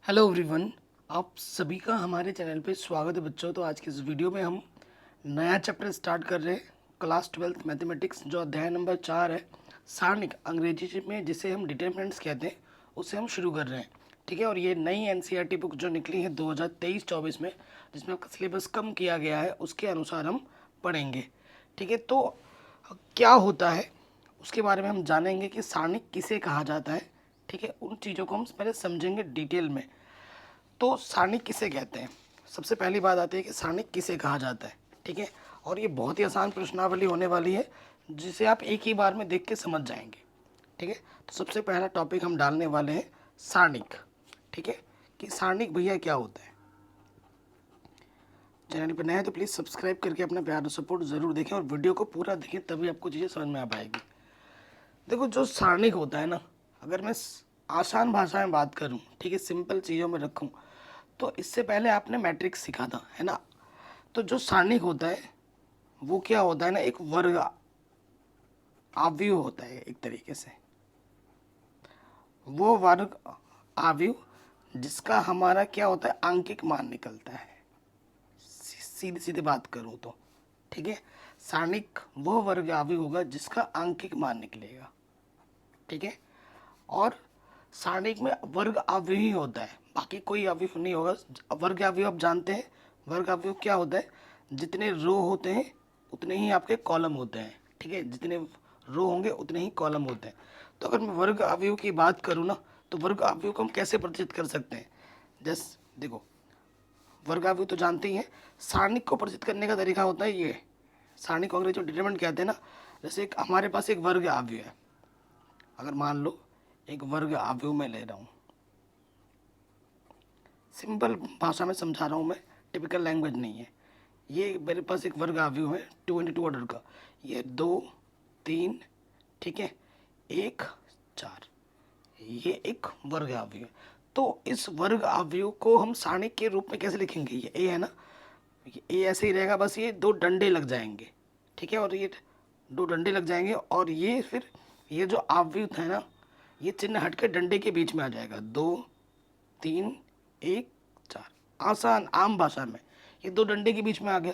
Hello everyone, आप सभी का हमारे चैनल पे स्वागत है बच्चों। तो आज की इस वीडियो में हम नया चैप्टर स्टार्ट कर रहे हैं, क्लास 12th मैथमेटिक्स, जो अध्याय नंबर 4 है, सारणिक, अंग्रेजी में जिसे हम डिटरमिनेंट्स कहते हैं, उसे हम शुरू कर रहे हैं। ठीक है, और ये नई एनसीईआरटी बुक जो निकली है 2023-24 में, जिसमें आपका सिलेबस कम किया गया है, उसके अनुसार हम पढ़ेंगे। ठीक है, तो क्या होता है उसके बारे में हम जानेंगे कि सारणिक किसे कहा जाता है। ठीक है, उन चीज़ों को हम पहले समझेंगे डिटेल में। तो सारणिक किसे कहते हैं, सबसे पहली बात आती है कि सारणिक किसे कहा जाता है। ठीक है, और ये बहुत ही आसान प्रश्नावली होने वाली है, जिसे आप एक ही बार में देख के समझ जाएंगे। ठीक है, तो सबसे पहला टॉपिक हम डालने वाले हैं सारणिक। ठीक है, कि सारणिक भैया क्या होता है। चैनल पर नए हैं तो प्लीज़ सब्सक्राइब करके अपना प्यार और सपोर्ट ज़रूर देखें, और वीडियो को पूरा देखें, तभी आपको चीज़ें समझ में आ पाएगी। देखो, जो सारणिक होता है ना, अगर मैं आसान भाषा में बात करूं, ठीक है, सिंपल चीज़ों में रखूं, तो इससे पहले आपने मैट्रिक्स सीखा था, है ना। तो जो सारणिक होता है वो क्या होता है ना, एक वर्ग आव्यूह होता है एक तरीके से। वो वर्ग आव्यूह जिसका हमारा क्या होता है, आंकिक मान निकलता है। सीधी सीधी बात करूं तो, ठीक है, सारणिक वो वर्ग आव्यूह होगा जिसका आंकिक मान निकलेगा। ठीक है, और सारणिक में वर्ग अवयव ही होता है, बाकी कोई अवयव नहीं होगा। वर्ग अवयव आप जानते हैं, वर्ग अवयव क्या होता है, जितने रो होते हैं उतने ही आपके कॉलम होते हैं। ठीक है, जितने रो होंगे उतने ही कॉलम होते हैं। तो अगर मैं वर्ग अवयव की बात करूँ ना, तो वर्ग अवयव को हम कैसे प्रदर्शित कर सकते हैं। जैसे देखो, वर्ग अवयव तो जानते ही हैं, सारणिक को प्रदर्शित करने का तरीका होता है ये। सारणिक को अंग्रेजी में डिटरमिनेंट कहते हैं ना। जैसे हमारे पास एक वर्ग अवयव है, अगर मान लो एक वर्ग अवयव में ले रहा हूँ, सिंपल भाषा में समझा रहा हूँ मैं, टिपिकल लैंग्वेज नहीं है। ये मेरे पास एक वर्ग अवयव है 2 × 2 ऑर्डर का, ये 2 3, ठीक है, 1 4, ये एक वर्ग अवयव है। तो इस वर्ग अवयव को हम सारणिक के रूप में कैसे लिखेंगे, ये ए है ना, ये ए ऐसे ही रहेगा, बस ये दो डंडे लग जाएंगे। ठीक है, और ये दो डंडे लग जाएंगे, और ये फिर ये जो अवयव है ना, ये चिन्ह हट के डंडे के बीच में आ जाएगा, 2 3 1 4। आसान आम भाषा में ये दो डंडे के बीच में आ गया।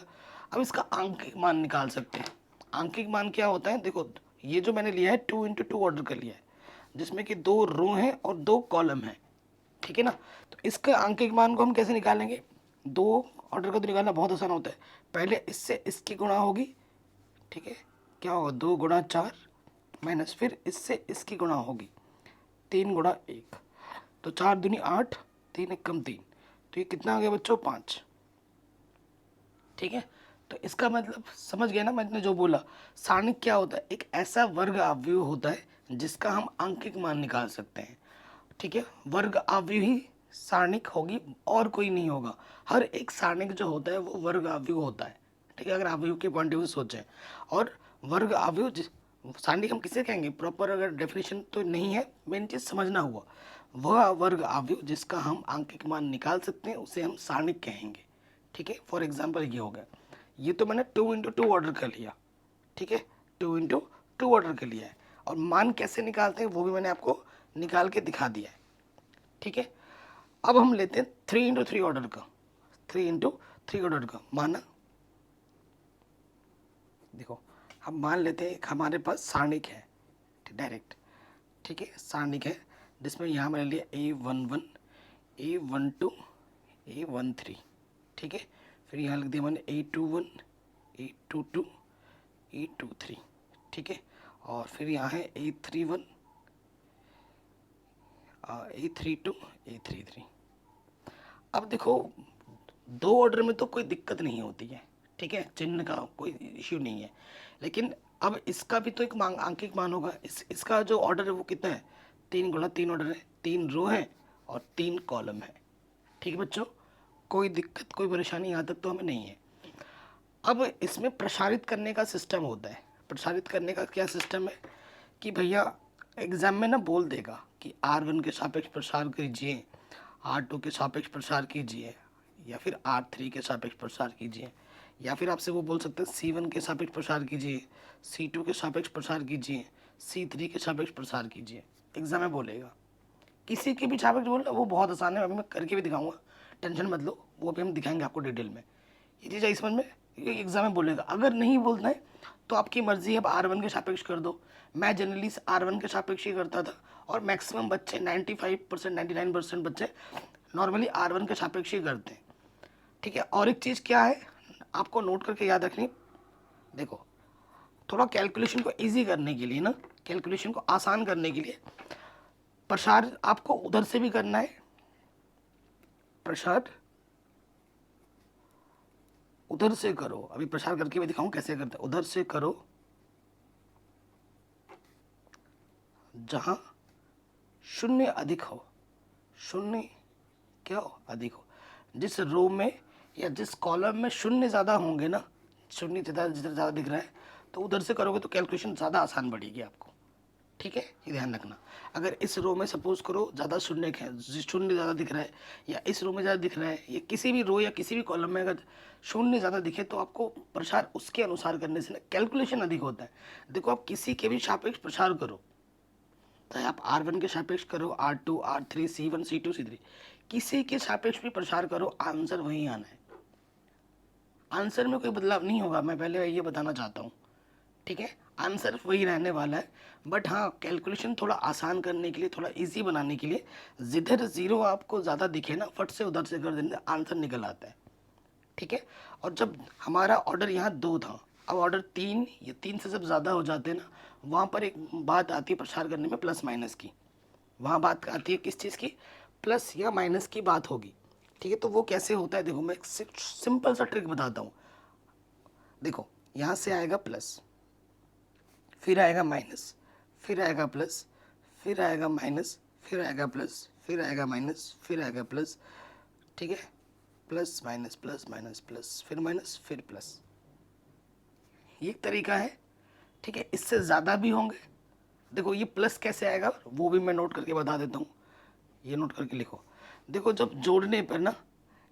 अब इसका आंकिक मान निकाल सकते हैं। आंकिक मान क्या होता है, देखो ये जो मैंने लिया है 2 × 2 ऑर्डर का लिया है, जिसमें कि 2 रो हैं और 2 कॉलम हैं। ठीक है ना, तो इसके आंकिक मान को हम कैसे निकालेंगे। 2 ऑर्डर का तो निकालना बहुत आसान होता है, पहले इससे इसकी गुणा होगी। ठीक है, क्या होगा, 2 × 4 माइनस फिर इससे इसकी गुणा होगी, 3 × 1, तो 4 दूनी 8, 3 × 1 3, तो ये कितना आ गया बच्चों, 5। ठीक है, तो इसका मतलब समझ गया ना मैंने जो बोला। सारणिक क्या होता है, एक ऐसा वर्ग अवयव होता है जिसका हम आंकिक मान निकाल सकते हैं। ठीक है, वर्ग अवयव ही सारणिक होगी, और कोई नहीं होगा। हर एक सारणिक जो होता है वो वर्ग अवयव होता है। ठीक है, अगर अवयव के पॉइंट ऑफ व्यू सोचें, और वर्ग अवयव सारणिक हम किसे कहेंगे, प्रॉपर अगर डेफिनेशन तो नहीं है, मेन चीज़ समझना हुआ, वह वर्ग अवयव जिसका हम आंकिक मान निकाल सकते हैं उसे हम सारणिक कहेंगे। ठीक है, फॉर एग्जाम्पल ये हो गया, ये तो मैंने 2 × 2 ऑर्डर कर लिया। ठीक है, 2 × 2 ऑर्डर कर लिया है, और मान कैसे निकालते हैं वो भी मैंने आपको निकाल के दिखा दिया है। ठीक है, अब हम लेते हैं 3 × 3 ऑर्डर का। 3 × 3 ऑर्डर का माना, देखो हम मान लेते हैं हमारे पास सारणिक है डायरेक्ट। ठीक है, सारणिक है जिसमें यहाँ मैंने लिया A11 A12 A13। ठीक है, फिर यहाँ लिख दिया मैंने A21 A22 A23। ठीक है, और फिर यहाँ है A31 A32 A33। अब देखो, दो ऑर्डर में तो कोई दिक्कत नहीं होती है। ठीक है, चिन्ह का कोई इश्यू नहीं है, लेकिन अब इसका भी तो एक आंकिक मान होगा। इसका जो ऑर्डर है वो कितना है, 3 × 3 ऑर्डर है, 3 रो है और 3 कॉलम है। ठीक है बच्चों, कोई दिक्कत कोई परेशानी यहाँ तक तो हमें नहीं है। अब इसमें प्रसारित करने का सिस्टम होता है। प्रसारित करने का क्या सिस्टम है कि भैया एग्जाम में ना बोल देगा कि R1 के सापेक्ष प्रसार कीजिए, R2 के सापेक्ष प्रसार कीजिए, या फिर R3 के सापेक्ष प्रसार कीजिए, या फिर आपसे वो बोल सकते हैं C1 के सापेक्ष प्रसार कीजिए, C2 के सापेक्ष प्रसार कीजिए, C3 के सापेक्ष प्रसार कीजिए। एग्जाम में बोलेगा। किसी के भी सापेक्ष बोलना वो बहुत आसान है, अभी मैं करके भी दिखाऊंगा, टेंशन मत लो, वो भी हम दिखाएंगे आपको डिटेल में। ये चीज़ आई समझ में, ये एग्जाम में बोलेगा। अगर नहीं बोलना है तो आपकी मर्जी है, आप R1 के सापेक्ष कर दो। मैं जनरली R1 के सापेक्ष ही करता था, और मैक्सिमम बच्चे 95% 99% बच्चे नॉर्मली R1 के सापेक्ष ही करते हैं। ठीक है, और एक चीज़ क्या है आपको नोट करके याद रखनी, देखो थोड़ा कैलकुलेशन को इजी करने के लिए ना, कैलकुलेशन को आसान करने के लिए प्रसार आपको उधर से भी करना है, प्रसार उधर से करो। अभी प्रसार करके भी दिखाऊं कैसे करते हैं। उधर से करो जहां शून्य अधिक हो, शून्य क्या हो, अधिक हो। जिस रो में या जिस कॉलम में शून्य ज़्यादा होंगे ना, शून्य ज़्यादा दिख रहा है, तो उधर से करोगे तो कैलकुलेशन ज़्यादा आसान बढ़ेगी आपको। ठीक है, ये ध्यान रखना। अगर इस रो में सपोज करो ज़्यादा शून्य है, शून्य ज़्यादा दिख रहा है, या इस रो में ज़्यादा दिख रहा है, या किसी भी रो या किसी भी कॉलम में अगर शून्य ज़्यादा दिखे, तो आपको प्रसार उसके अनुसार करने से ना कैलकुलेशन अधिक होता है। देखो आप किसी के भी सापेक्ष प्रसार करो, चाहे आप R1 के सापेक्ष करो, R2 R3 C1 C2 C3, किसी के सापेक्ष भी प्रसार करो, आंसर वही आना है। आंसर में कोई बदलाव नहीं होगा, मैं पहले ये बताना चाहता हूँ। ठीक है, आंसर वही रहने वाला है, बट हाँ कैलकुलेशन थोड़ा आसान करने के लिए, थोड़ा इजी बनाने के लिए, जिधर जीरो आपको ज़्यादा दिखे ना, फट से उधर से कर देने आंसर निकल आता है। ठीक है, और जब हमारा ऑर्डर यहाँ 2 था, अब ऑर्डर 3 या 3 से जब ज़्यादा हो जाते हैं ना, वहाँ पर एक बात आती है प्रसार करने में प्लस माइनस की। वहाँ बात आती है किस चीज़ की, प्लस या माइनस की बात होगी। ठीक है, तो वो कैसे होता है देखो, मैं एक सिंपल सा ट्रिक बताता हूँ। देखो यहाँ से आएगा प्लस, फिर आएगा माइनस, फिर आएगा प्लस, फिर आएगा माइनस, फिर आएगा प्लस, फिर आएगा माइनस, फिर आएगा प्लस। ठीक है, plus minus plus minus plus, फिर माइनस, फिर प्लस, ये एक तरीका है। ठीक है, इससे ज़्यादा भी होंगे। देखो ये प्लस कैसे आएगा वो भी मैं नोट करके बता देता हूँ, ये नोट करके लिखो। देखो जब जोड़ने पर ना,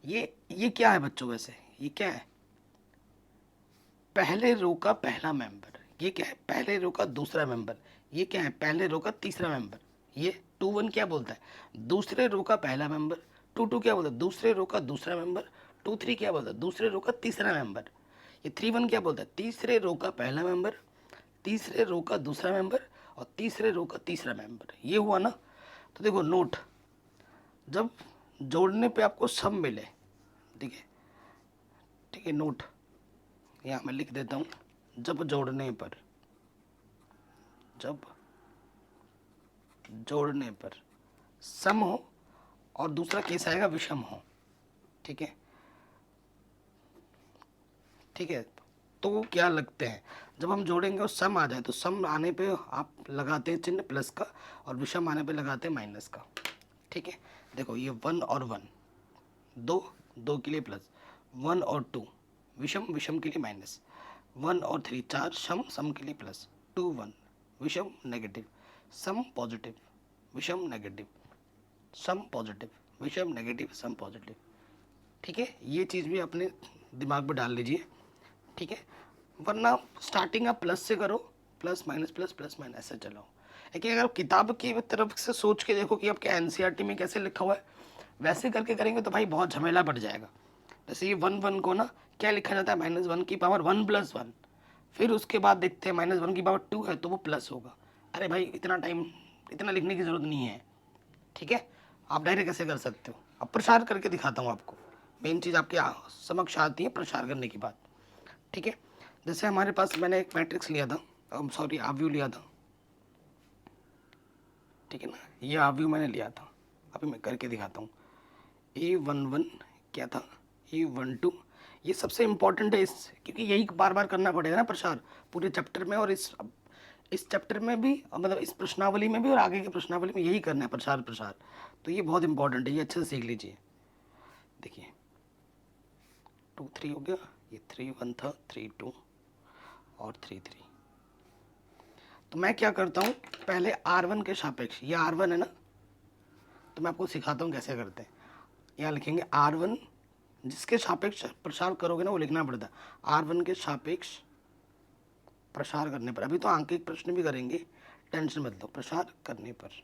ये क्या है बच्चों, वैसे ये क्या है, पहले रो का पहला मेंबर। ये क्या है, पहले रो का दूसरा मेंबर। ये क्या है, पहले रो का तीसरा मेंबर। ये 2 1 क्या बोलता है, दूसरे रो का पहला मेंबर। 2 2 क्या बोलता है, दूसरे रो का दूसरा मेंबर। 2 3 क्या बोलता है, दूसरे रो का तीसरा मेंबर। ये 3 1 क्या बोलता है, तीसरे रो का पहला मेंबर, तीसरे रो का दूसरा मेंबर, और तीसरे रो का तीसरा मेंबर। ये हुआ ना। तो देखो नोट, जब जोड़ने पे आपको सब मिले, ठीक है, ठीक है, नोट यहाँ मैं लिख देता हूँ, जब जोड़ने पर, जब जोड़ने पर सम हो, और दूसरा केस आएगा विषम हो। ठीक है, ठीक है, तो क्या लगते हैं, जब हम जोड़ेंगे और सम आ जाए, तो सम आने पे आप लगाते हैं चिन्ह प्लस का, और विषम आने पे लगाते हैं माइनस का। ठीक है, देखो ये 1 और 1, 2 2 के लिए प्लस, 1 और 2 विषम, विषम के लिए माइनस, 1 और 3 4 सम, सम के लिए प्लस, 2 1 विषम नेगेटिव, सम पॉजिटिव, विषम नेगेटिव, सम पॉजिटिव, विषम नेगेटिव, सम पॉजिटिव। ठीक है, ये चीज़ भी अपने दिमाग में डाल लीजिए। ठीक है, वरना स्टार्टिंग आप प्लस से करो, प्लस प्लस माइनस ऐसे चलाओ। लेकिन अगर आप किताब की तरफ से सोच के देखो कि आपके एनसीईआरटी में कैसे लिखा हुआ है, वैसे करके करेंगे तो भाई बहुत झमेला पड़ जाएगा। जैसे ये 1 1 को ना क्या लिखा जाता है, -1 की पावर 1 + 1, फिर उसके बाद देखते हैं -1 की पावर 2 है तो वो प्लस होगा। अरे भाई इतना टाइम, इतना लिखने की ज़रूरत नहीं है। ठीक है, आप डायरेक्ट कैसे कर सकते हो। अब प्रसार करके दिखाता हूँ आपको, मेन चीज़ आपके समक्ष आती है प्रसार करने की बात। ठीक है, जैसे हमारे पास मैंने एक मैट्रिक्स लिया था, सॉरी आव्यू लिया था। ठीक है ना, ये आव्यू मैंने लिया था, अभी मैं करके दिखाता हूँ। A11 क्या था, A12, ये सबसे इम्पोर्टेंट है इस, क्योंकि यही बार बार करना पड़ेगा ना प्रसार पूरे चैप्टर में, और इस चैप्टर में भी, मतलब इस प्रश्नावली में भी और आगे के प्रश्नावली में यही करना है, प्रसार प्रसार। तो ये बहुत इंपॉर्टेंट है, ये अच्छे से सीख लीजिए। देखिए 2 3 हो गया, ये 3 1 था, 3 2 और 3 3। तो मैं क्या करता हूँ, पहले R1 के सापेक्ष, ये R1 है ना, तो मैं आपको सिखाता हूँ कैसे करते हैं। यहाँ लिखेंगे R1, जिसके सापेक्ष प्रसार करोगे ना वो लिखना पड़ता है, R1 के सापेक्ष प्रसार करने पर। अभी तो आंकिक प्रश्न भी करेंगे, टेंशन मत लो, प्रसार करने पर।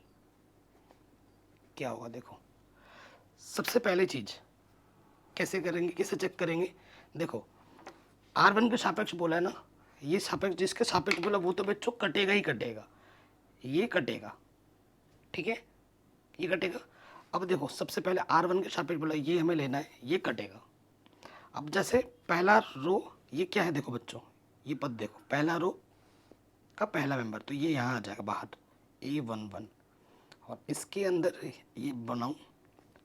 क्या होगा देखो। सबसे पहली चीज़ कैसे करेंगे, कैसे चेक करेंगे, देखो R1 के सापेक्ष बोला है ना, ये सापेक्ष जिसके सापेक्ष बोला वो तो बच्चों कटेगा ही कटेगा, ये कटेगा, ठीक है, ये कटेगा। अब देखो सबसे पहले R1 के सापेक्ष बोला, ये हमें लेना है, ये कटेगा। अब जैसे पहला रो ये क्या है देखो बच्चों, ये पद देखो, पहला रो का पहला मेंबर, तो ये यहाँ आ जाएगा बाहर A11, और इसके अंदर ये बनाऊँ,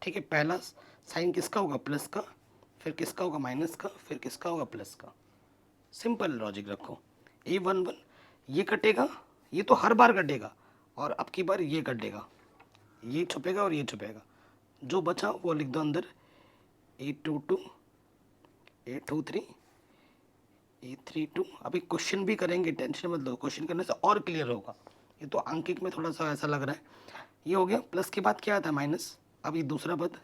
ठीक है। पहला साइन किसका होगा, प्लस का, फिर किसका होगा, माइनस का, फिर किसका होगा, प्लस का। सिंपल लॉजिक रखो। A11 ये कटेगा, ये तो हर बार कटेगा, और अब की बार ये कटेगा, ये छुपेगा और ये छुपेगा, जो बचा वो लिख दो अंदर A22, A23, A32। अभी क्वेश्चन भी करेंगे, टेंशन मत लो, क्वेश्चन करने से और क्लियर होगा। ये तो अंकित में थोड़ा सा ऐसा लग रहा है। ये हो गया, प्लस के बाद क्या आता है, माइनस। अब ये दूसरा पद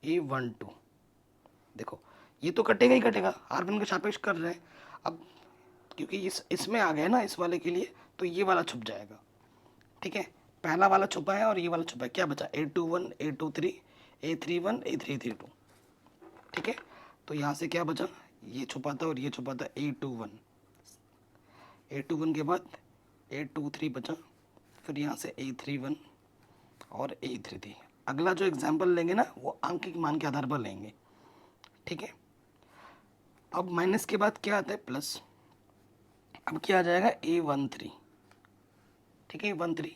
A12, देखो ये तो कटेगा ही कटेगा, R1 के सापेक्ष कर रहे हैं। अब क्योंकि इसमें आ गए ना इस वाले के लिए, तो ये वाला छुप जाएगा, ठीक है। पहला वाला छुपा है और ये वाला छुपा है, क्या बचा, A21, A23, A31, A332, ठीक है। तो यहाँ से क्या बचा, ये छुपा था और ये छुपा था, A21, A21 के बाद A23 बचा, फिर यहाँ से A31 और A33। अगला जो एग्जाम्पल लेंगे ना वो आंकिक मान के आधार पर लेंगे, ठीक है। अब माइनस के बाद क्या आता है, प्लस। अब क्या आ जाएगा, A13, ठीक है, A13।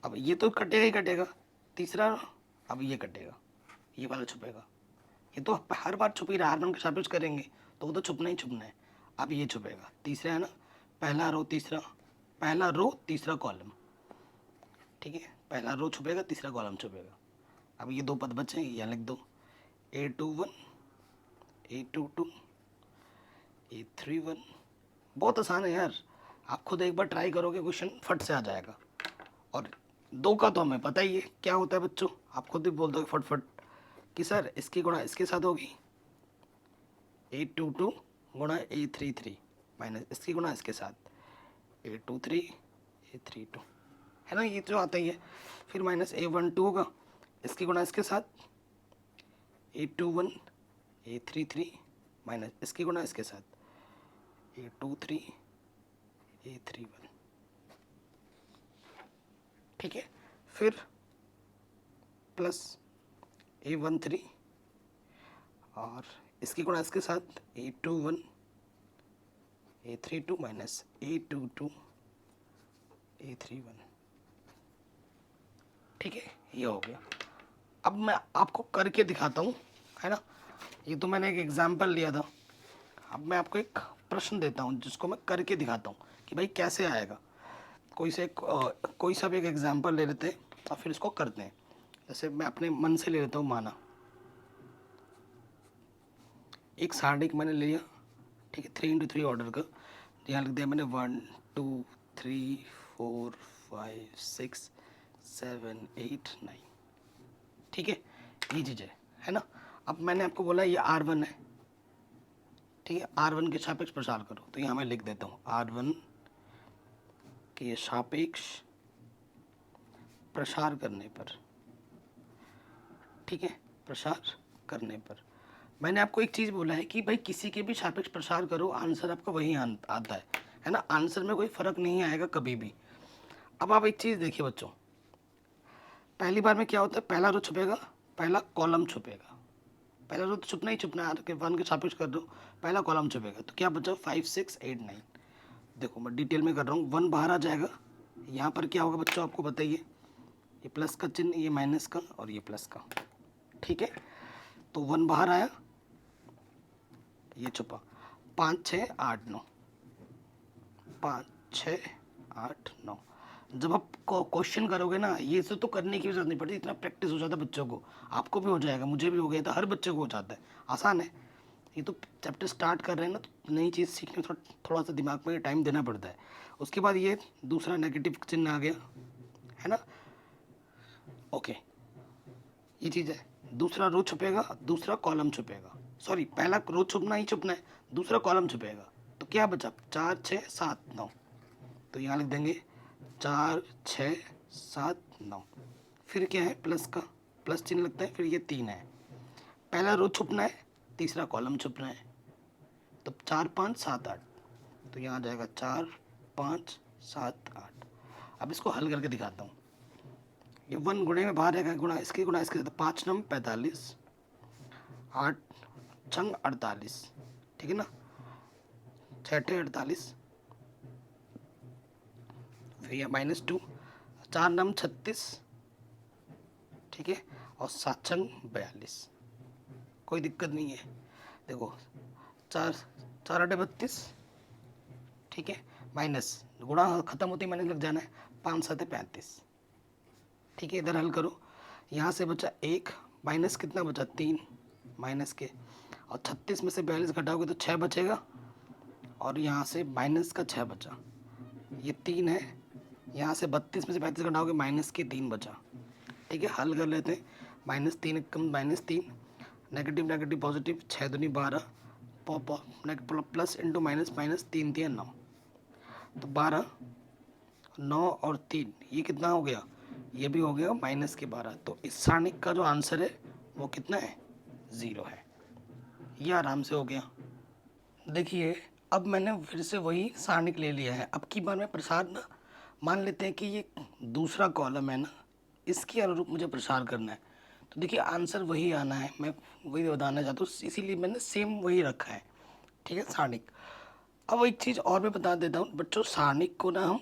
अब ये तो कटेगा ही कटेगा, तीसरा, अब ये कटेगा, ये वाला छुपेगा, ये तो हर बार छुप ही रहा, R1 के सापेक्ष करेंगे तो वो तो छुपना ही छुपना है। अब ये छुपेगा, तीसरा है ना, पहला रो तीसरा, पहला रो तीसरा कॉलम, ठीक है, पहला रो छुपेगा, तीसरा कॉलम छुपेगा। अब ये दो पद बचे, यहाँ लिख दो A21, A22, A31। बहुत आसान है यार, आप खुद एक बार ट्राई करोगे क्वेश्चन फट से आ जाएगा। और दो का तो हमें पता ही है क्या होता है बच्चों, आप खुद ही बोल दोगे फटफट कि सर इसकी गुणा इसके साथ होगी, A22 गुणा A33 माइनस इसकी गुणा इसके साथ A23, A32, है ना, ये जो आता ही है। फिर माइनस A12 होगा, इसकी गुणा इसके साथ A21, A33 माइनस इसकी गुणा इसके साथ A23, A31, ठीक है। फिर प्लस A13 और इसकी गुणा इसके साथ A21, A32 minus A22, A31, ठीक है, ये हो गया। अब मैं आपको करके दिखाता हूँ, है ना, ये तो मैंने एक एग्जाम्पल लिया था। अब मैं आपको एक प्रश्न देता हूँ जिसको मैं करके दिखाता हूँ कि भाई कैसे आएगा। कोई सा भी एक एग्जाम्पल ले लेते हैं और फिर इसको करते हैं। जैसे मैं अपने मन से ले लेता हूँ, माना एक सारणी मैंने लिया, ठीक है, 3x3 ऑर्डर का, यहाँ लिख दिया मैंने 1 2 3 4 5 6 7 8 9, ठीक है, ये चीज़ है ना। अब मैंने आपको बोला ये R1 है, ठीक है, R1 के सापेक्ष प्रसार करो, तो यहाँ मैं लिख देता हूँ R1 के सापेक्ष प्रसार करने पर, ठीक है, प्रसार करने पर मैंने आपको एक चीज़ बोला है कि भाई किसी के भी सापेक्ष प्रसार करो, आंसर आपका वही आता है ना, आंसर में कोई फ़र्क नहीं आएगा कभी भी। अब आप एक चीज़ देखिए बच्चों, पहली बार में क्या होता है, पहला रो छुपेगा, पहला कॉलम छुपेगा, पहला रो तो छुपना ही छुपना है, वन के सापेक्ष कर दो, पहला कॉलम छुपेगा, तो क्या बचा 5 6 8 9। देखो मैं डिटेल में कर रहा हूँ, 1 बाहर आ जाएगा, यहाँ पर क्या होगा बच्चों आपको बताइए, ये प्लस का चिन्ह, ये माइनस का और ये प्लस का, ठीक है। तो 1 बाहर आया, ये छुपा, 5 6 8 9, 5 6 8 9। जब आप क्वेश्चन करोगे ना, ये सब तो करने की जरूरत नहीं पड़ती, इतना प्रैक्टिस हो जाता है बच्चों को, आपको भी हो जाएगा, मुझे भी हो गया था, हर बच्चे को हो जाता है, आसान है। ये तो चैप्टर स्टार्ट कर रहे हैं ना, तो नई चीज़ सीखने में थोड़ा सा दिमाग में टाइम देना पड़ता है। उसके बाद ये दूसरा नेगेटिव चिन्ह आ गया, है ना, ओके, ये चीज़ है। दूसरा रो छुपेगा, दूसरा कॉलम छुपेगा, सॉरी पहला रो छुपना ही छुपना है, दूसरा कॉलम छुपेगा, तो क्या बचा 4 6 7 9, तो यहाँ लिख देंगे 4 6 7 9, फिर क्या है प्लस का, प्लस चिन्ह लगता है, फिर ये 3 है, पहला रो छुपना है, तीसरा कॉलम छुपना है। तो 4 5 7 8, तो यहाँ आ जाएगा 4 5 7 8। अब इसको हल करके दिखाता हूँ। ये 1 गुणे में बाहर रहेगा, गुणा इसके साथ, 5 नम 45, 8 छंग 48, ठीक है ना, 6 48, फिर यह -2, 4 नम 36, ठीक है, और 7 छंग 42, कोई दिक्कत नहीं है। देखो 4 4 8 32, ठीक है, माइनस गुणा खत्म होते ही माइनस लग जाना है, 5 7 35, ठीक है। इधर हल करो, यहाँ से बचा 1, माइनस कितना बचा 3 माइनस के, और 36 में से 42 घटाओगे तो 6 बचेगा, और यहाँ से माइनस का 6 बचा, ये 3 है, यहाँ से 32 में से 35 घटाओगे माइनस के 3 बचा, ठीक है। हल कर लेते हैं, -3 कम -3, नेगेटिव नेगेटिव पॉजिटिव, 6 दूनी 12, प्लस इंटू माइनस, माइनस 3 3 9, तो 12 9 और 3, ये कितना हो गया, ये भी हो गया -12। तो इस सारणिक का जो आंसर है वो कितना है, 0 है। ये आराम से हो गया। देखिए अब मैंने फिर से वही सारणिक ले लिया है। अब की बार मैं प्रसार ना, मान लेते हैं कि ये दूसरा कॉलम है ना, इसके अनुरूप मुझे प्रसार करना है। तो देखिए आंसर वही आना है, मैं वही बताना चाहता हूँ, इसीलिए मैंने सेम वही रखा है, ठीक है, सारणिक। अब एक चीज़ और मैं बता देता हूँ बच्चों, सारणिक को ना हम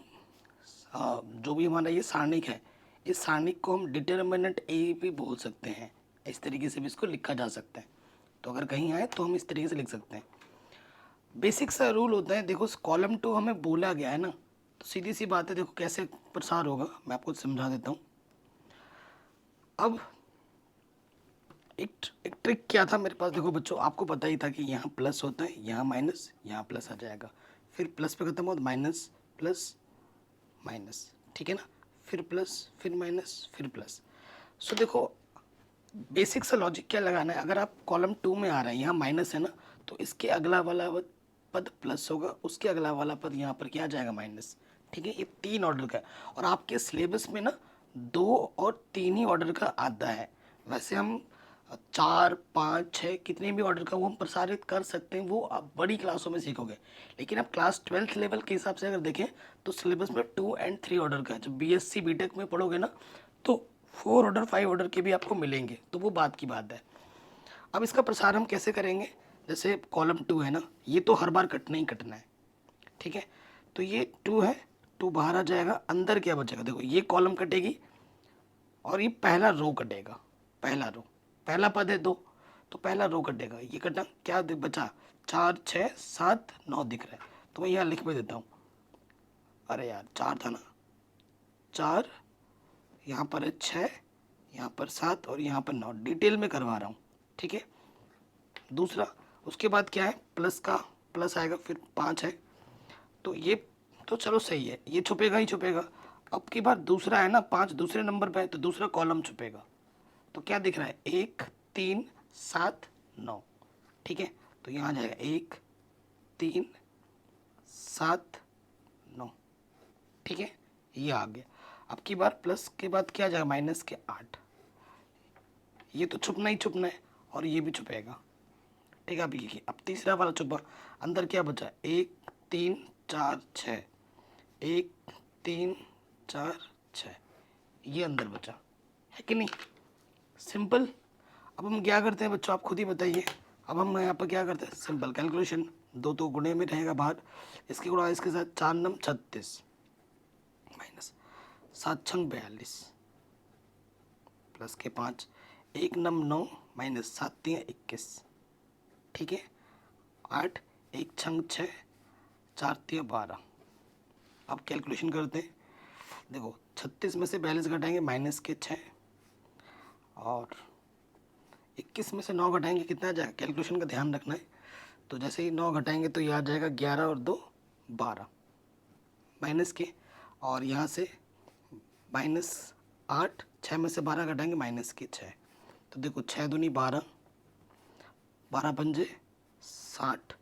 जो भी हमारा ये सारणिक है, इस सारणिक को हम डिटर्मिनेंट ए भी बोल सकते हैं, इस तरीके से भी इसको लिखा जा सकता है। तो अगर कहीं आए तो हम इस तरीके से लिख सकते हैं। बेसिक सा रूल होता है, देखो कॉलम 2 हमें बोला गया है ना, तो सीधी सी बात है, देखो कैसे प्रसार होगा मैं आपको समझा देता हूँ। अब एक ट्रिक क्या था मेरे पास, देखो बच्चों आपको पता ही था कि यहाँ प्लस होता है, यहाँ माइनस, यहाँ प्लस आ जाएगा, फिर प्लस पे खत्म हो माइनस प्लस माइनस, ठीक है ना, फिर प्लस फिर माइनस फिर प्लस। सो देखो बेसिक सा लॉजिक क्या लगाना है, अगर आप कॉलम 2 में आ रहे हैं, यहाँ माइनस है ना, तो इसके अगला वाला पद प्लस होगा, उसके अगला वाला पद यहाँ पर क्या आ जाएगा, माइनस, ठीक है। ये 3 ऑर्डर का है, और आपके सिलेबस में ना 2 और 3 ही ऑर्डर का आता है। वैसे हम 4 5 6 कितने भी ऑर्डर का वो हम प्रसारित कर सकते हैं, वो आप बड़ी क्लासों में सीखोगे। लेकिन आप क्लास 12th लेवल के हिसाब से अगर देखें तो सिलेबस में 2 और 3 ऑर्डर का है। जब BSc BTech में पढ़ोगे ना तो 4 ऑर्डर 5 ऑर्डर के भी आपको मिलेंगे, तो वो बात की बात है। अब इसका प्रसार हम कैसे करेंगे, जैसे कॉलम 2 है ना, ये तो हर बार कटना ही कटना है, ठीक है। तो ये 2 है, 2 बाहर आ जाएगा, अंदर क्या बचेगा, देखो ये कॉलम कटेगी और ये पहला रो कटेगा, पहला रो, पहला पद है 2, तो पहला रो कटेगा, ये कटा, क्या बचा 4 6 7 9 दिख रहा है, तो मैं यहाँ लिख भी देता हूँ। अरे यार 4 था ना, 4, यहाँ पर है 6, यहाँ पर 7 और यहाँ पर 9, डिटेल में करवा रहा हूँ, ठीक है। दूसरा उसके बाद क्या है, प्लस का प्लस आएगा, फिर 5 है, तो ये तो चलो सही है, ये छुपेगा ही छुपेगा। अब की बार दूसरा है ना, 5 दूसरे नंबर पे है, तो दूसरा कॉलम छुपेगा, तो क्या दिख रहा है 1 3 7 9, ठीक है। तो यहाँ आ जाएगा 1 3 7 9, ठीक है, ये आ गया। अब की बार प्लस के बाद क्या आ जाएगा, माइनस के 8, ये तो छुपना ही छुपना है, और ये भी छुपेगा, ठीक है। अब ये अब तीसरा वाला छुपा, अंदर क्या बचा, 1 3 4 6, 1 3 4 6, ये अंदर बचा है कि नहीं, सिंपल। अब हम क्या करते हैं बच्चों, आप खुद ही बताइए। अब हम यहाँ पर क्या करते हैं, सिंपल कैलकुलेशन, 2 तो गुणे में रहेगा बाहर, इसके गुणा इसके साथ, 4 नम 36 माइनस 7 छंग 42 प्लस के 5, 1 नम 9 माइनस 7 3 21, ठीक है, 8 1 छंग 6 4 3 12। अब कैलकुलेशन करते हैं, देखो 36 में से 42 घटाएंगे माइनस के 6, और 21 में से 9 घटाएंगे कितना आ जाएगा, कैलकुलेशन का ध्यान रखना है। तो जैसे ही 9 घटाएंगे तो ये आ जाएगा 11 और 2 12 माइनस के, और यहाँ से -8, 6 में से 12 घटाएंगे माइनस के 6, तो देखो 6 दूनी 12, 12 पंजे 60,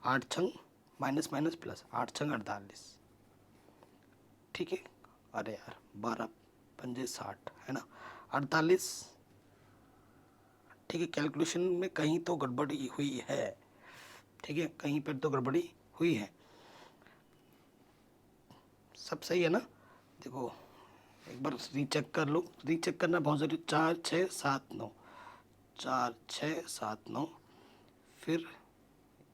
8 छंग माइनस माइनस प्लस, 8 छंग 48, ठीक है। अरे यार 12 पंजे 60 है ना, 48। ठीक है, कैलकुलेशन में कहीं तो गड़बड़ी हुई है। ठीक है, कहीं पर तो गड़बड़ी हुई है। सब सही है ना? देखो एक बार रीचेक कर लो, रीचेक करना बहुत ज़रूरी। 4 6 7 9, 4 6 7 9, फिर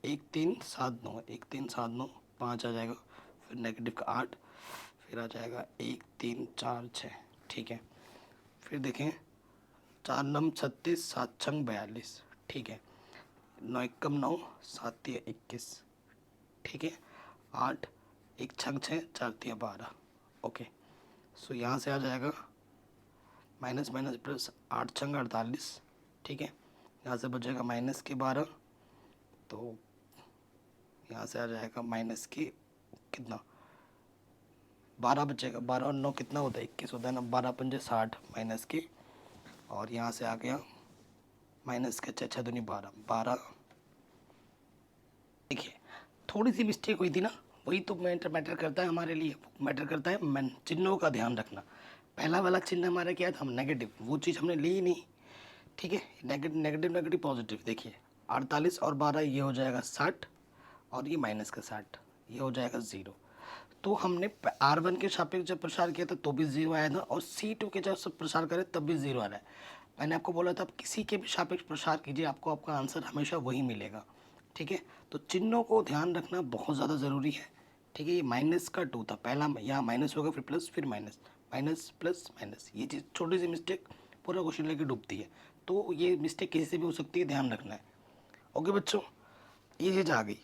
1 3 7 9, 1 3 7 9, 5 आ जाएगा, फिर नेगेटिव का 8, फिर आ जाएगा 1 3 4 6। ठीक है, फिर देखें 4 9 36, 7 छंग 42। ठीक है, 9 एकम 9, 7 तिया 21। ठीक है, 8 1 छंग 6, 4 तिया 12। ओके, सो यहाँ से आ जाएगा माइनस माइनस प्लस, 8 छंग 48। ठीक है, यहाँ से बचेगा माइनस के 12, तो यहाँ से आ जाएगा माइनस के कितना, 12 बचेगा। 12 और 9 कितना होता है, 21 होता है ना। 12 पंजे 60 माइनस के, और यहाँ से आ गया माइनस के 6 6 दूनी 12 12। देखिए थोड़ी सी मिस्टेक हुई थी ना, वही तो मैटर करता है हमारे लिए। मैटर करता है मैन चिन्हों का ध्यान रखना। पहला वाला चिन्ह हमारा क्या था, हम नेगेटिव, वो चीज़ हमने ली ही नहीं। ठीक है, नेगेटिव नेगेटिव नेगेटिव पॉजिटिव। देखिए 48 और 12 ये हो जाएगा 60, और ये माइनस का 60, ये हो जाएगा 0। तो हमने R1 के सापेक्ष जब प्रसार किया था तो भी 0 आया था, और C2 के जब प्रसार करें तब भी 0 आ रहा है। मैंने आपको बोला था आप किसी के भी सापेक्ष प्रसार कीजिए, आपको आपका आंसर हमेशा वही मिलेगा। ठीक है, तो चिन्हों को ध्यान रखना बहुत ज़्यादा ज़रूरी है। ठीक है, ये माइनस का 2 था, पहला यहाँ माइनस होगा, फिर प्लस, फिर माइनस, माइनस प्लस माइनस। ये चीज़ छोटी सी मिस्टेक पूरा क्वेश्चन लेके डूबती है, तो ये मिस्टेक किसी से भी हो सकती है, ध्यान रखना है। ओके बच्चों, ये चीज़ आ गई।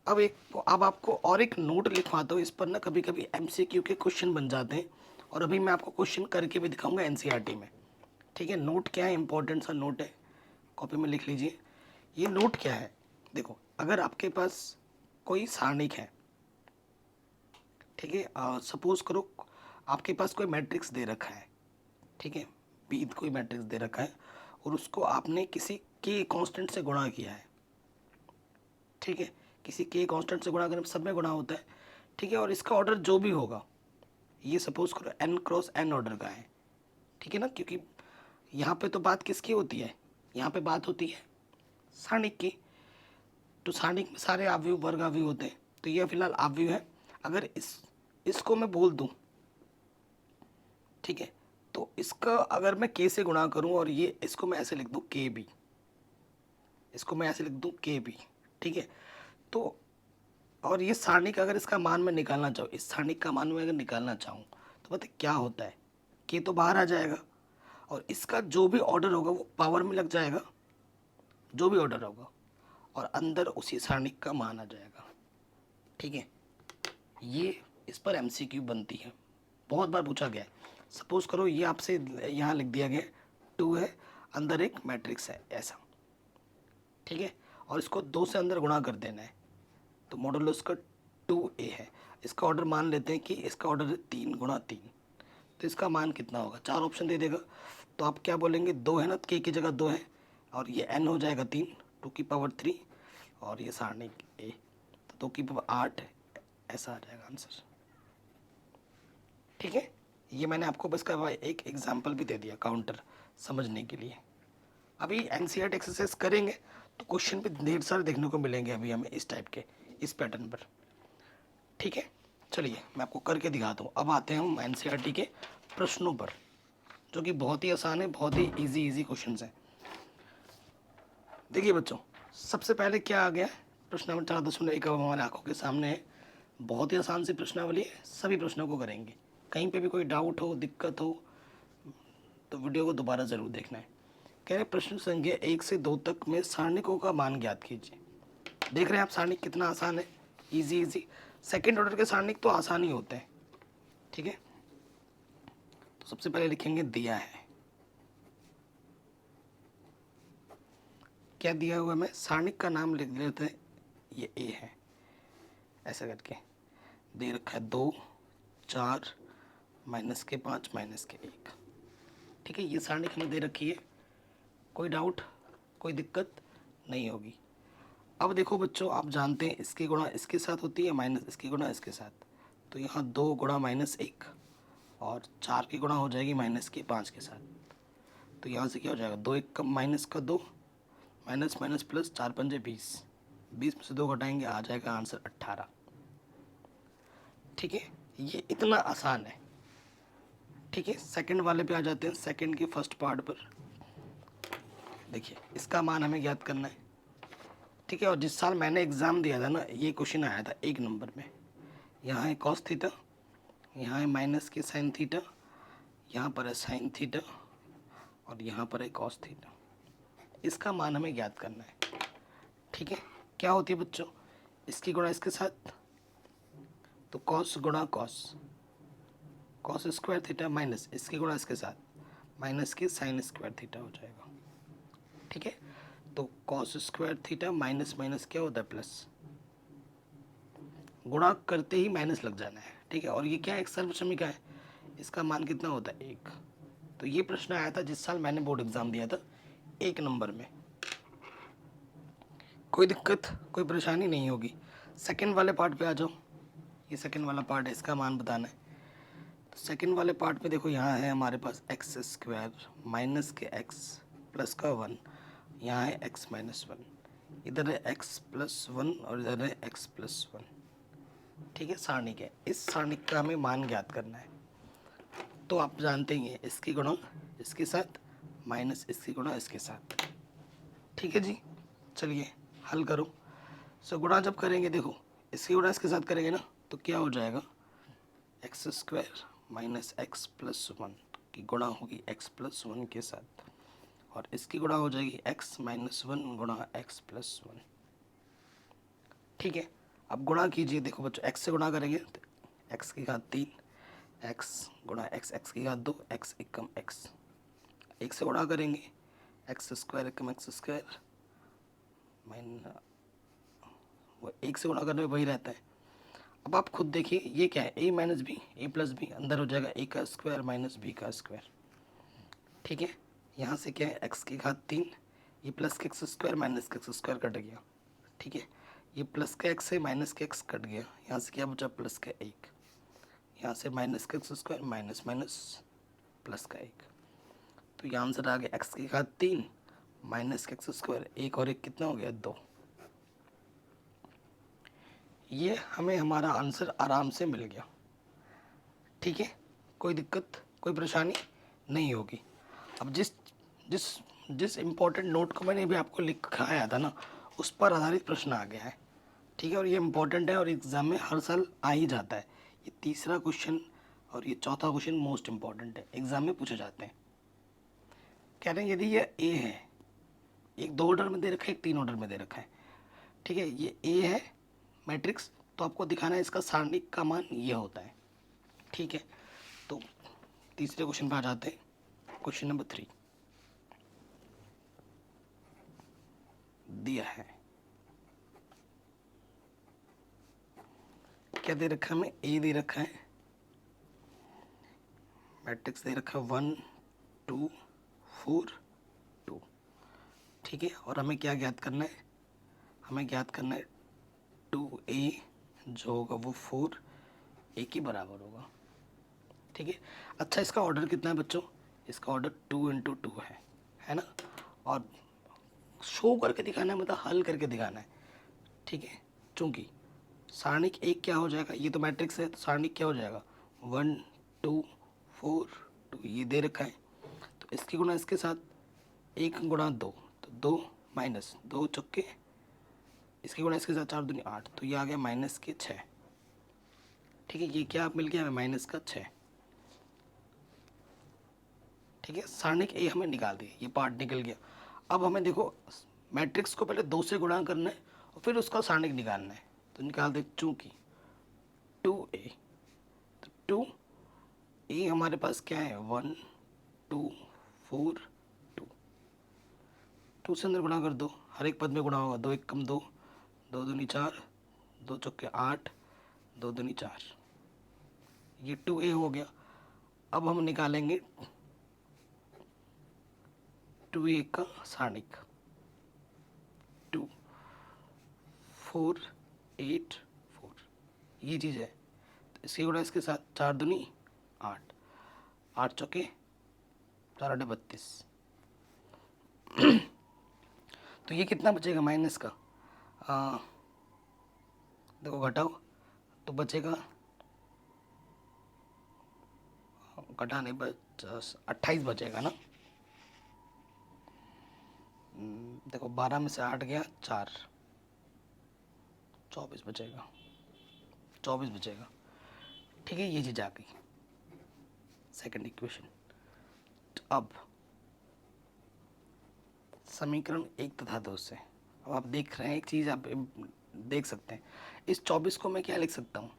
अब आपको और एक नोट लिखवाता हूँ, इस पर ना कभी कभी MCQ के क्वेश्चन बन जाते हैं, और अभी मैं आपको क्वेश्चन करके भी दिखाऊंगा NCERT में। ठीक है, नोट क्या है, इंपॉर्टेंट सा नोट है, कॉपी में लिख लीजिए। ये नोट क्या है, देखो अगर आपके पास कोई सारणिक है, ठीक है, सपोज करो आपके पास कोई मैट्रिक्स दे रखा है। ठीक है, बी कोई मैट्रिक्स दे रखा है, और उसको आपने किसी के कांस्टेंट से गुणा किया है। ठीक है, किसी के कांस्टेंट से गुणा करने सब में गुणा होता है। ठीक है, और इसका ऑर्डर जो भी होगा, ये सपोज करो n क्रॉस n ऑर्डर का है। ठीक है ना, क्योंकि यहाँ पे तो बात किसकी होती है, यहाँ पे बात होती है सारणिक की। तो सारणिक में सारे आव्यूह वर्ग आव्यूह होते हैं, तो ये फिलहाल आव्यूह है। अगर इसको मैं बोल दूँ, ठीक है, तो इसका अगर मैं k से गुणा करूँ, और ये इसको मैं ऐसे लिख दूँ KB, इसको मैं ऐसे लिख दूँ KB। ठीक है, तो और ये सारणिक अगर इसका मान मैं निकालना चाहूँ, इस सारणिक का मान मैं अगर निकालना चाहूँ, तो पता है क्या होता है, के तो बाहर आ जाएगा, और इसका जो भी ऑर्डर होगा वो पावर में लग जाएगा, जो भी ऑर्डर होगा, और अंदर उसी सारणिक का मान आ जाएगा। ठीक है, ये इस पर MCQ बनती है, बहुत बार पूछा गया है। सपोज करो ये आपसे यहाँ लिख दिया गया 2 है, अंदर एक मैट्रिक्स है ऐसा। ठीक है, और इसको 2 से अंदर गुणा कर देना है, तो मॉडुलस का 2a है। इसका ऑर्डर मान लेते हैं कि इसका ऑर्डर है 3 गुणा 3, तो इसका मान कितना होगा, 4 ऑप्शन दे देगा। तो आप क्या बोलेंगे, 2 है ना, k की जगह 2 है, और ये n हो जाएगा 3, 2 की पावर 3, और ये सारणिक a, तो 2 की पावर 8, ऐसा आ जाएगा आंसर। ठीक है, ये मैंने आपको बस का एक एग्जाम्पल भी दे दिया काउंटर समझने के लिए। अभी NCERT एक्सरसाइज करेंगे तो क्वेश्चन पे ढेर सारे देखने को मिलेंगे अभी हमें इस टाइप के, इस पैटर्न पर। ठीक है, चलिए मैं आपको करके दिखाता हूँ। अब आते हैं हम NCERT के प्रश्नों पर, जो कि बहुत ही आसान है, बहुत ही इजी क्वेश्चंस हैं। देखिए बच्चों, सबसे पहले क्या आ गया, प्रश्नावली 4.1 अब हमारे आंखों के सामने है। बहुत ही आसान सी प्रश्नावली है, सभी प्रश्नों को करेंगे। कहीं पे भी कोई डाउट हो, दिक्कत हो, तो वीडियो को दोबारा ज़रूर देखना है। कह रहे प्रश्न संख्या 1 से 2 तक में सारणिकों का मान ज्ञात कीजिए। देख रहे हैं आप सारणिक कितना आसान है, इजी। सेकेंड ऑर्डर के सारणिक तो आसान ही होते हैं। ठीक है, तो सबसे पहले लिखेंगे दिया है, क्या दिया हुआ है, सारणिक का नाम लिख लेते हैं, ये A है, ऐसा करके दे रखा है 2 4 माइनस के 5 माइनस के 1। ठीक है, ये सारणिक हमें दे रखी है, कोई डाउट, कोई दिक्कत नहीं होगी। अब देखो बच्चों, आप जानते हैं इसकी गुणा इसके साथ होती है, माइनस इसकी गुणा इसके साथ, तो यहाँ 2 गुणा -1, और 4 की गुणा हो जाएगी -5 के साथ। तो यहाँ से क्या हो जाएगा, 2 1 का माइनस का 2, माइनस माइनस प्लस, 4 पंजे 20, 20 में से 2 घटाएंगे, आ जाएगा आंसर 18। ठीक है, ये इतना आसान है। ठीक है, सेकंड वाले पे आ जाते हैं, सेकंड के फर्स्ट पार्ट पर। देखिए इसका मान हमें ज्ञात करना है। ठीक है, और जिस साल मैंने एग्ज़ाम दिया था ना, ये क्वेश्चन आया था 1 नंबर में। यहाँ है कॉस थीटा, यहाँ है माइनस के साइन थीटा, यहाँ पर है साइन थीटा, और यहाँ पर है कॉस थीटा। इसका मान हमें ज्ञात करना है। ठीक है, क्या होती है बच्चों, इसकी गुणा इसके साथ, तो कॉस गुणा cos, cos square theta, minus इसकी गुणा इसके साथ, माइनस के साइन स्क्वायर थीटा हो जाएगा। ठीक है, तो cos square theta minus minus क्या होता है, प्लस, गुणा करते ही माइनस लग जाना है। ठीक है, और ये क्या है, एक सर्वसमीका है, इसका मान कितना होता है, 1। तो ये प्रश्न आया था जिस साल मैंने बोर्ड एग्जाम दिया था, 1 नंबर में। कोई दिक्कत, कोई परेशानी नहीं होगी। सेकंड वाले पार्ट पे आ जाओ, ये सेकंड वाला पार्ट है, इसका मान बताना है। तो सेकंड वाले पार्ट में देखो, यहाँ है हमारे पास एक्स स्क्वायर माइनस के एक्स प्लस का 1, यहाँ है एक्स माइनस 1, इधर है एक्स प्लस 1 और इधर है एक्स प्लस 1। ठीक है, सारणिक है, इस सारणिक का हमें मान ज्ञात करना है। तो आप जानते ही हैं, इसकी गुणा इसके साथ, माइनस इसकी गुणा इसके साथ। ठीक है जी, चलिए हल करो। सो गुणा जब करेंगे, देखो इसकी गुणा इसके साथ करेंगे ना, तो क्या हो जाएगा, x square minus x plus 1 की गुणा होगी एक्स प्लस 1 के साथ, और इसकी गुणा हो जाएगी एक्स माइनस 1 गुणा एक्स प्लस 1। ठीक है, अब गुणा कीजिए, देखो बच्चों एक्स से गुणा करेंगे तो एक्स की घात 3, एक्स गुणा एक्स, एक्स की घात 2, एक्स एकम एक्स। एक से गुणा करेंगे, एक्स स्क्वायर एकम एक्स स्क्वायर, माइन वो एक से गुणा करने में वही रहता है। अब आप खुद देखिए, ये क्या है, ए माइनस बी, ए प्लस बी, अंदर हो जाएगा ए का स्क्वायर माइनस बी का स्क्वायर। ठीक है, यहाँ से क्या है, एक्स की घात 3, ये प्लस के एक्स स्क्वायर माइनस के एक्स स्क्वायर कट गया। ठीक है, ये प्लस का एक्स है, माइनस का एक्स कट गया, यहाँ से क्या बचा, प्लस का 1, यहाँ से माइनस का x square minus minus plus का 1। तो ये आंसर आ गया एक्स की घात 3 माइनस का एक्स स्क्वायर, 1 और 1 कितना हो गया, 2। ये हमें हमारा आंसर आराम से मिल गया। ठीक है, कोई दिक्कत, कोई परेशानी नहीं होगी। अब जिस जिस जिस इम्पोर्टेंट नोट को मैंने भी आपको लिखाया था ना, उस पर आधारित प्रश्न आ गया है। ठीक है, और ये इम्पोर्टेंट है और एग्ज़ाम में हर साल आ ही जाता है। ये तीसरा क्वेश्चन और ये चौथा क्वेश्चन मोस्ट इम्पॉर्टेंट है, एग्ज़ाम में पूछे जाते हैं। कह रहे हैं यदि ये ए है, एक 2 ऑर्डर में दे रखा है, एक 3 ऑर्डर में दे रखा है। ठीक है, ये ए है मैट्रिक्स, तो आपको दिखाना है इसका सारणिक का मान ये होता है। ठीक है, तो तीसरे क्वेश्चन पर आ जाते हैं। क्वेश्चन नंबर 3 दिया है, क्या दे रखा है हमें, ए दे रखा है, मैट्रिक्स दे रखा है 1 2 4 2। ठीक है, और हमें क्या ज्ञात करना है, हमें ज्ञात करना है 2a जो होगा वो 4a के बराबर होगा। ठीक है, अच्छा इसका ऑर्डर कितना है बच्चों, इसका ऑर्डर 2 इंटू 2 है ना, और शो करके दिखाना है, मतलब हल करके दिखाना है। ठीक है, चूँकि सारणिक एक क्या हो जाएगा, ये तो मैट्रिक्स है, तो सारणिक क्या हो जाएगा, 1 2 4 2, ये दे रखा है, तो इसकी गुणा इसके साथ, 1 गुणा 2, तो 2 माइनस 2 चौके, इसकी गुणा इसके साथ 4 दूनी 8, तो ये आ गया माइनस के 6। ठीक है, ये क्या मिल गया हमें, माइनस का 6। ठीक है, सारणिक ए हमें निकाल दिया, ये पार्ट निकल गया। अब हमें देखो मैट्रिक्स को पहले 2 से गुणा करना है और फिर उसका सारणिक निकालना है। तो निकाल दे, चूँकि 2a, तो 2a हमारे पास क्या है, 1 2 4 2, 2 से अंदर गुणा कर दो, हर एक पद में गुणा होगा, 2 1 कम 2, 2 दूनी 4, 2 चौके 8, 2 दूनी 4, ये 2a हो गया। अब हम निकालेंगे 2a का सारणिक, 2 4 8 4, ये चीज़ है। तो इसकी गुणा इसके साथ, 4 दूनी 8, 8 चौके 4 8 32, तो ये कितना बचेगा माइनस का, देखो घटाओ तो बचेगा, घटाने पर 28 बचेगा ना। देखो 12 में से 8 गया 4, 24 बचेगा, 24 बचेगा। ठीक है, ये चीज़ आ गई सेकंड इक्वेशन। अब समीकरण 1 तथा 2 से अब आप देख रहे हैं एक चीज़ आप देख सकते हैं, इस 24 को मैं क्या लिख सकता हूँ,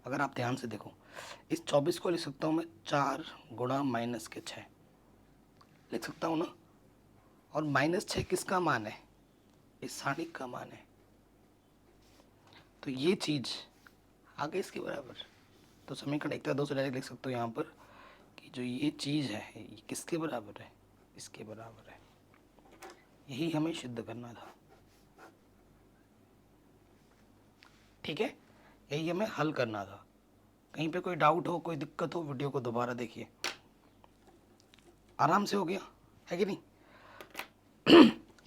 अगर आप ध्यान से देखो, इस 24 को लिख सकता हूँ मैं 4 गुणा माइनस के 6 लिख सकता हूँ ना। और -6 किसका मान है, इस सारणी का मान है। तो ये चीज़ आ गई इसके बराबर। तो समीकरण 1 तथा 2 से डायरेक्ट लिख सकते हो यहाँ पर कि जो ये चीज़ है ये किसके बराबर है, इसके बराबर है। यही हमें सिद्ध करना था। ठीक है, यही हमें हल करना था। कहीं पे कोई डाउट हो, कोई दिक्कत हो, वीडियो को दोबारा देखिए, आराम से हो गया है कि नहीं।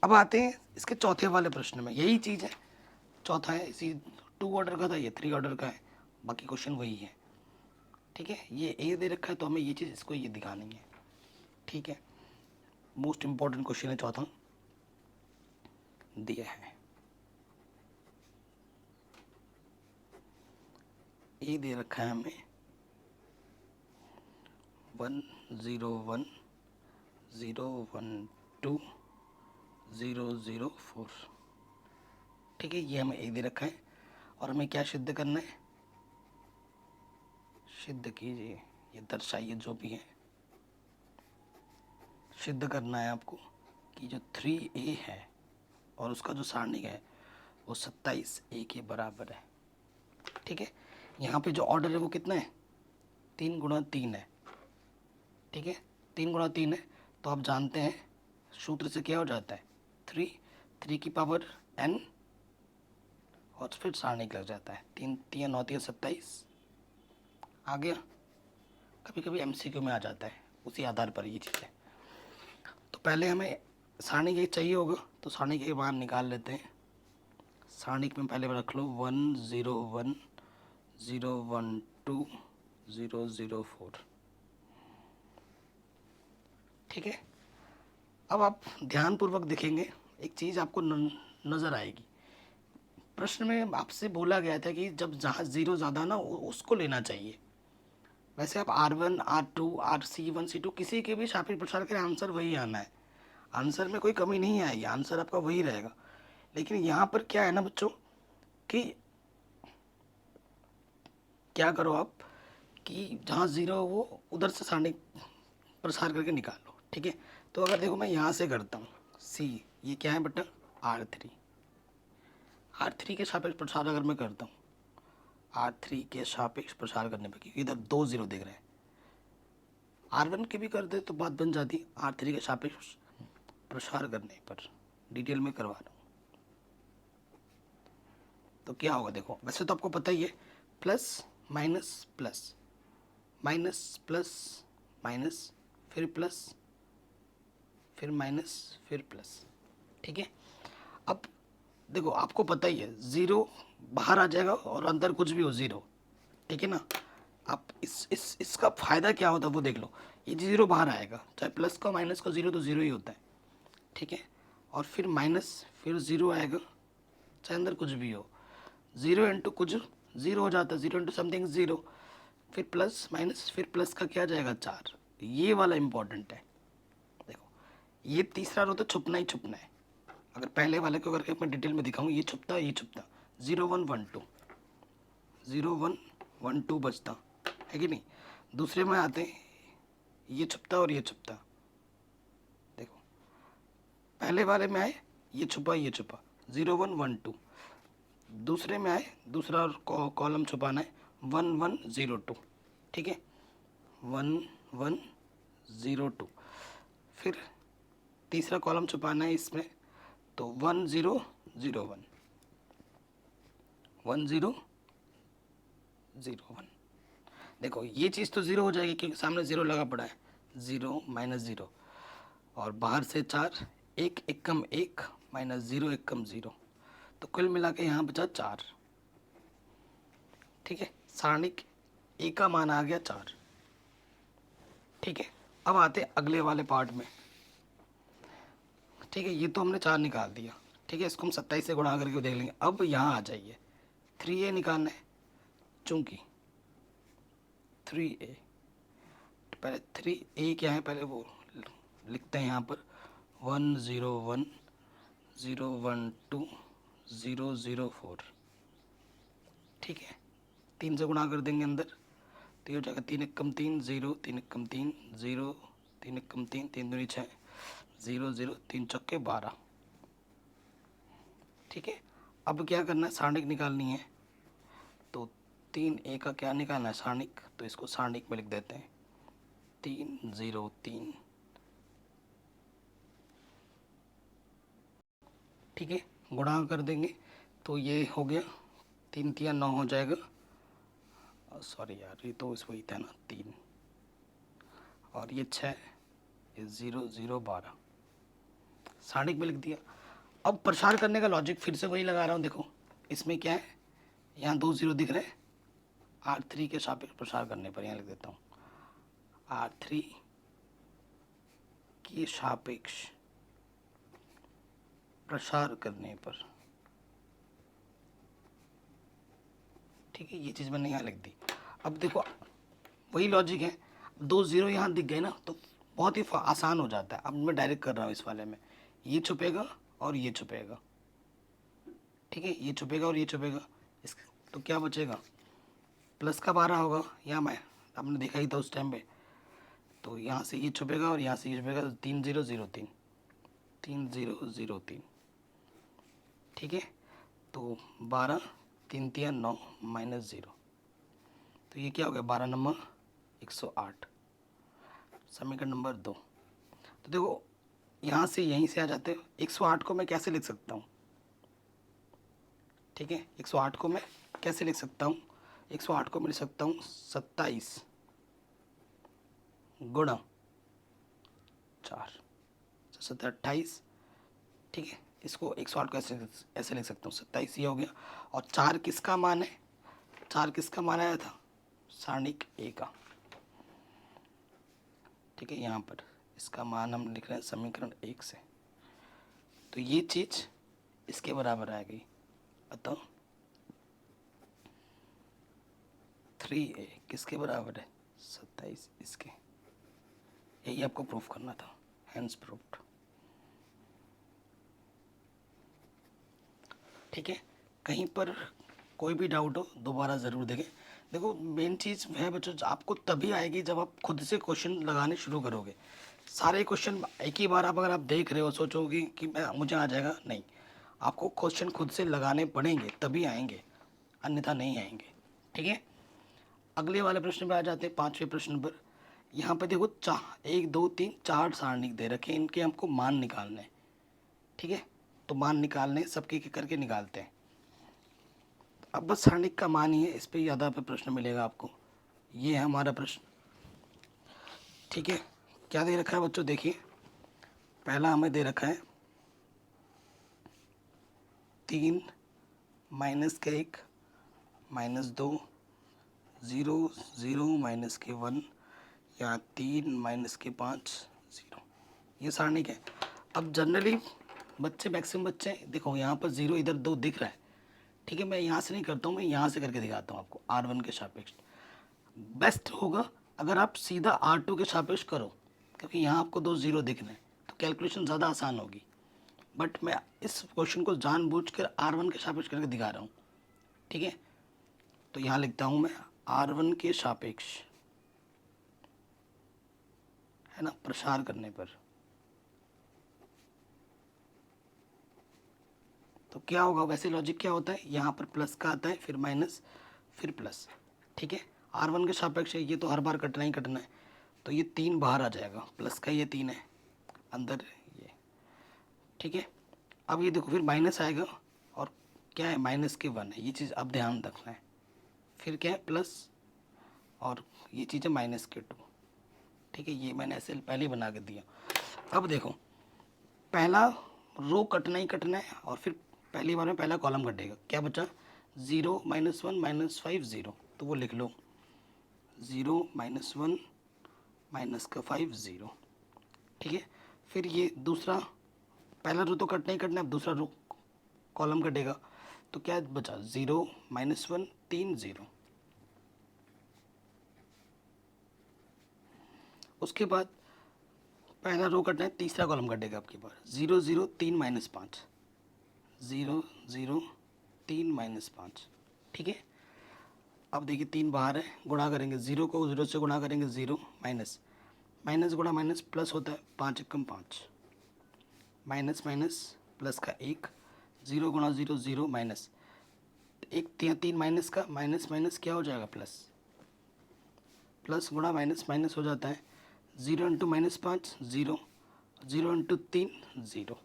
अब आते हैं इसके चौथे वाले प्रश्न में, यही चीज़ है, चौथा है, इसी 2 ऑर्डर का था, ये 3 ऑर्डर का है, बाकी क्वेश्चन वही है। ठीक है, ये ए दे रखा है तो हमें ये चीज़ इसको ये दिखानी है। ठीक है, मोस्ट इम्पॉर्टेंट क्वेश्चन है चौथा दिया है। ए दे रखा है हमें 1 0 1 0 1 2 0 0 4। ठीक है, ये हमें ए दे रखा है और हमें क्या सिद्ध करना है, सिद्ध कीजिए, ये दर्शाइए जो भी है, सिद्ध करना है आपको कि जो 3a है और उसका जो सारणिक है वो 27a के बराबर है। ठीक है, यहाँ पे जो ऑर्डर है वो कितना है, 3 गुणा 3 है। ठीक है, 3 गुणा 3 है, तो आप जानते हैं सूत्र से क्या हो जाता है, 3 की पावर n और फिर सारणिक लग जाता है, 3 3 9 3 27 आ गया। कभी कभी MCQ में आ जाता है, उसी आधार पर ये चीज़ है। तो पहले हमें सारणिक एक चाहिए होगा, तो सारणिक के मान निकाल लेते हैं। सारणिक में पहले रख लो 1 0 1 0 1 2 0 0 4। ठीक है, अब आप ध्यानपूर्वक देखेंगे, एक चीज़ आपको नज़र आएगी। प्रश्न में आपसे बोला गया था कि जब जहाँ 0 ज़्यादा ना उसको लेना चाहिए। वैसे आप R1 R2 RC1 C2 किसी के भी सापेक्ष प्रसार करें, आंसर वही आना है, आंसर में कोई कमी नहीं आएगी, आंसर आपका वही रहेगा। लेकिन यहाँ पर क्या है ना बच्चों कि क्या करो आप कि जहाँ 0 हो वो उधर से सारणी प्रसार करके निकाल लो। ठीक है, तो अगर देखो मैं यहाँ से करता हूँ C, ये क्या है बेटा R3, R3 के सापेक्ष प्रसार अगर मैं करता हूँ, R3 के सापेक्ष प्रसार करने पर, क्योंकि इधर 2 0 दिख रहे हैं, R1 की भी कर दे तो बात बन जाती, R3 के सापेक्ष प्रसार करने पर डिटेल में करवा रहा हूँ तो क्या होगा। देखो वैसे तो आपको पता ही है, plus minus plus minus plus minus फिर प्लस फिर माइनस फिर प्लस। ठीक है, अब देखो आपको पता ही है 0 बाहर आ जाएगा और अंदर कुछ भी हो 0। ठीक है ना, आप इसका फ़ायदा क्या होता है वो देख लो, ये 0 बाहर आएगा, चाहे प्लस का माइनस का 0 तो 0 ही होता है। ठीक है, और फिर माइनस फिर 0 आएगा, चाहे अंदर कुछ भी हो, 0 इंटू कुछ 0 हो जाता है, 0 इंटू समथिंग 0, फिर प्लस माइनस फिर प्लस का क्या जाएगा 4। ये वाला इम्पोर्टेंट है। देखो ये तीसरा रो तो छुपना ही छुपना है, अगर पहले वाले को करके मैं डिटेल में दिखाऊँ, ये छुपता ये छुपता, 0 1 1 2 0 1 1 2 बचता है कि नहीं। दूसरे में आते हैं, ये छुपता और ये छुपता। देखो पहले वाले में आए ये छुपा ये छुपा, 0 1 1 2। दूसरे में आए दूसरा कॉलम छुपाना है, 1 1 0 2। ठीक है, 1 1 0 2। फिर तीसरा कॉलम छुपाना है इसमें, तो 1 0 0 1 1 0 0 1। देखो ये चीज़ तो 0 हो जाएगी क्योंकि सामने 0 लगा पड़ा है, 0 -0 और बाहर से 4 एक एकम एक माइनस 0 एकम 0, तो कुल मिला के यहाँ बचा 4। ठीक है, सारणिक ए का मान आ गया 4। ठीक है, अब आते हैं अगले वाले पार्ट में। ठीक है, ये तो हमने 4 निकाल दिया। ठीक है, इसको हम 27 से गुणा करके देख लेंगे। अब यहाँ आ जाइए, 3a निकालना है, चूंकि 3a, तो पहले 3a क्या है पहले वो लिखते हैं यहाँ पर 1 0 1 0 1 2 0 0 4। ठीक है, 3 से गुणा कर देंगे अंदर, तो ये हो जाएगा 3 एकम 3 0 3 एकम 3 0 3 एकम 3 3 दूनी 6 0 0 3 चौके 12। ठीक है, अब क्या करना है, सारणिक निकालनी है। तो 3a का क्या निकालना है, सारणिक, तो इसको सारणिक में लिख देते हैं 3 0 3। ठीक है, गुणा कर देंगे तो ये हो गया 3 3 9 हो जाएगा। सॉरी यार, ये तो इस वही था ना 3, और ये 6, ये 0 0 12, सारणिक में लिख दिया। अब प्रसार करने का लॉजिक फिर से वही लगा रहा हूँ। देखो इसमें क्या है, यहाँ 2 0 दिख रहे हैं, R3 के सापेक्ष प्रसार करने पर यहाँ लिख देता हूँ R3 के सापेक्ष प्रसार करने पर। ठीक है, ये चीज़ मैंने यहाँ लिख दी। अब देखो वही लॉजिक है, 2 0 यहाँ दिख गए ना, तो बहुत ही आसान हो जाता है। अब मैं डायरेक्ट कर रहा हूँ इस वाले में, ये छुपेगा और ये छुपेगा। ठीक है, ये छुपेगा और ये छुपेगा, इस तो क्या बचेगा, प्लस का 12 होगा। यहाँ मैं आपने देखा ही था उस टाइम पे, तो यहाँ से ये छुपेगा और यहाँ से ये छुपेगा, 3 0 0 3 3 0 0 3। ठीक है, तो 12 3 3 9 माइनस 0, तो ये क्या हो गया, 12 नंबर 108, समीकरण नंबर 2। तो देखो यहाँ से यहीं से आ जाते हो, 108 को मैं कैसे लिख सकता हूँ। ठीक है, 108 को मैं कैसे लिख सकता हूँ, 108 को मैं लिख सकता हूँ 27 गुणा 4, 28। ठीक है, इसको 108 को ऐसे लिख सकता हूँ 27 ये हो गया। और 4 किसका मान है, 4 किसका मान आया था, सारणिक ए का। ठीक है, यहाँ पर इसका मान हम लिख रहे हैं समीकरण 1 से, तो ये चीज़ इसके बराबर आ गई। अतः 3a किसके बराबर है, 27 इसके। यही आपको प्रूफ करना था, हैंस प्रूफ्ड। ठीक है, कहीं पर कोई भी डाउट हो दोबारा ज़रूर देखें। देखो मेन चीज़ है बच्चों, आपको तभी आएगी जब आप खुद से क्वेश्चन लगाने शुरू करोगे। सारे क्वेश्चन एक ही बार आप अगर आप देख रहे हो सोचोगे कि मैं मुझे आ जाएगा, नहीं, आपको क्वेश्चन खुद से लगाने पड़ेंगे तभी आएंगे, अन्यथा नहीं आएंगे। ठीक है, अगले वाले प्रश्न पे आ जाते हैं, 5वें प्रश्न पर। यहाँ पे देखो 1 2 3 4 सारणिक दे रखे हैं, इनके हमको मान निकालने हैं। ठीक है, तो मान निकालने सबके एक करके निकालते हैं। अब बस सारणिक का मान ही है, इस पर ज़्यादा पे प्रश्न मिलेगा आपको। ये है हमारा प्रश्न। ठीक है, क्या दे रखा है बच्चों, देखिए पहला हमें दे रखा है 3 माइनस के 1 माइनस 2 0 0 माइनस के 1 या 3 माइनस के 5 0, ये सारणिक है। अब जनरली बच्चे मैक्सिमम बच्चे देखो यहाँ पर 0 इधर 2 दिख रहा है। ठीक है, मैं यहाँ से नहीं करता हूँ, मैं यहाँ से करके दिखाता हूँ आपको R1 के सापेक्ष। बेस्ट होगा अगर आप सीधा R2 के सापेक्ष करो, क्योंकि यहाँ आपको 2 0 दिख रहे हैं, तो कैलकुलेशन ज़्यादा आसान होगी। बट मैं इस क्वेश्चन को जानबूझकर R1 के सापेक्ष करके दिखा रहा हूँ। ठीक है, तो यहाँ लिखता हूँ मैं R1 के सापेक्ष, है ना, प्रसार करने पर। तो क्या होगा, वैसे लॉजिक क्या होता है, यहाँ पर प्लस का आता है, फिर माइनस, फिर प्लस। ठीक है, R1 के सापेक्ष है, ये तो हर बार कटना ही कटना है, तो ये 3 बाहर आ जाएगा, प्लस का ये 3 है अंदर ये। ठीक है, अब ये देखो फिर माइनस आएगा, और क्या है, माइनस के 1 है, ये चीज़ अब ध्यान रखना है। फिर क्या है, प्लस, और ये चीज़ है माइनस के 2। ठीक है, ये मैंने ऐसे पहले ही बना के दिया। अब देखो पहला रो कटना ही कटना है और फिर पहली बार में पहला कॉलम कटेगा। क्या बचा? 0 -1 -5 0, तो वो लिख लो 0 -1 -5 0। ठीक है, फिर ये दूसरा पहला रो तो कटना ही कटना है, अब दूसरा रो कॉलम कटेगा, तो क्या बचा? 0 -1 3 0। उसके बाद पहला रो कटना है, तीसरा कॉलम कटेगा आपके पास 0 0 3 -5 0 0 3 -5। ठीक है, अब देखिए 3 बाहर है, गुणा करेंगे 0 को 0 से गुणा करेंगे 0 माइनस माइनस गुणा माइनस प्लस होता है, 5 एकम 5 माइनस माइनस प्लस का 1 0 गुणा 0 0 माइनस एक 3 माइनस का माइनस माइनस क्या हो जाएगा? प्लस प्लस गुणा माइनस माइनस हो जाता है 0 इंटू -5 0 0 इंटू 3 0।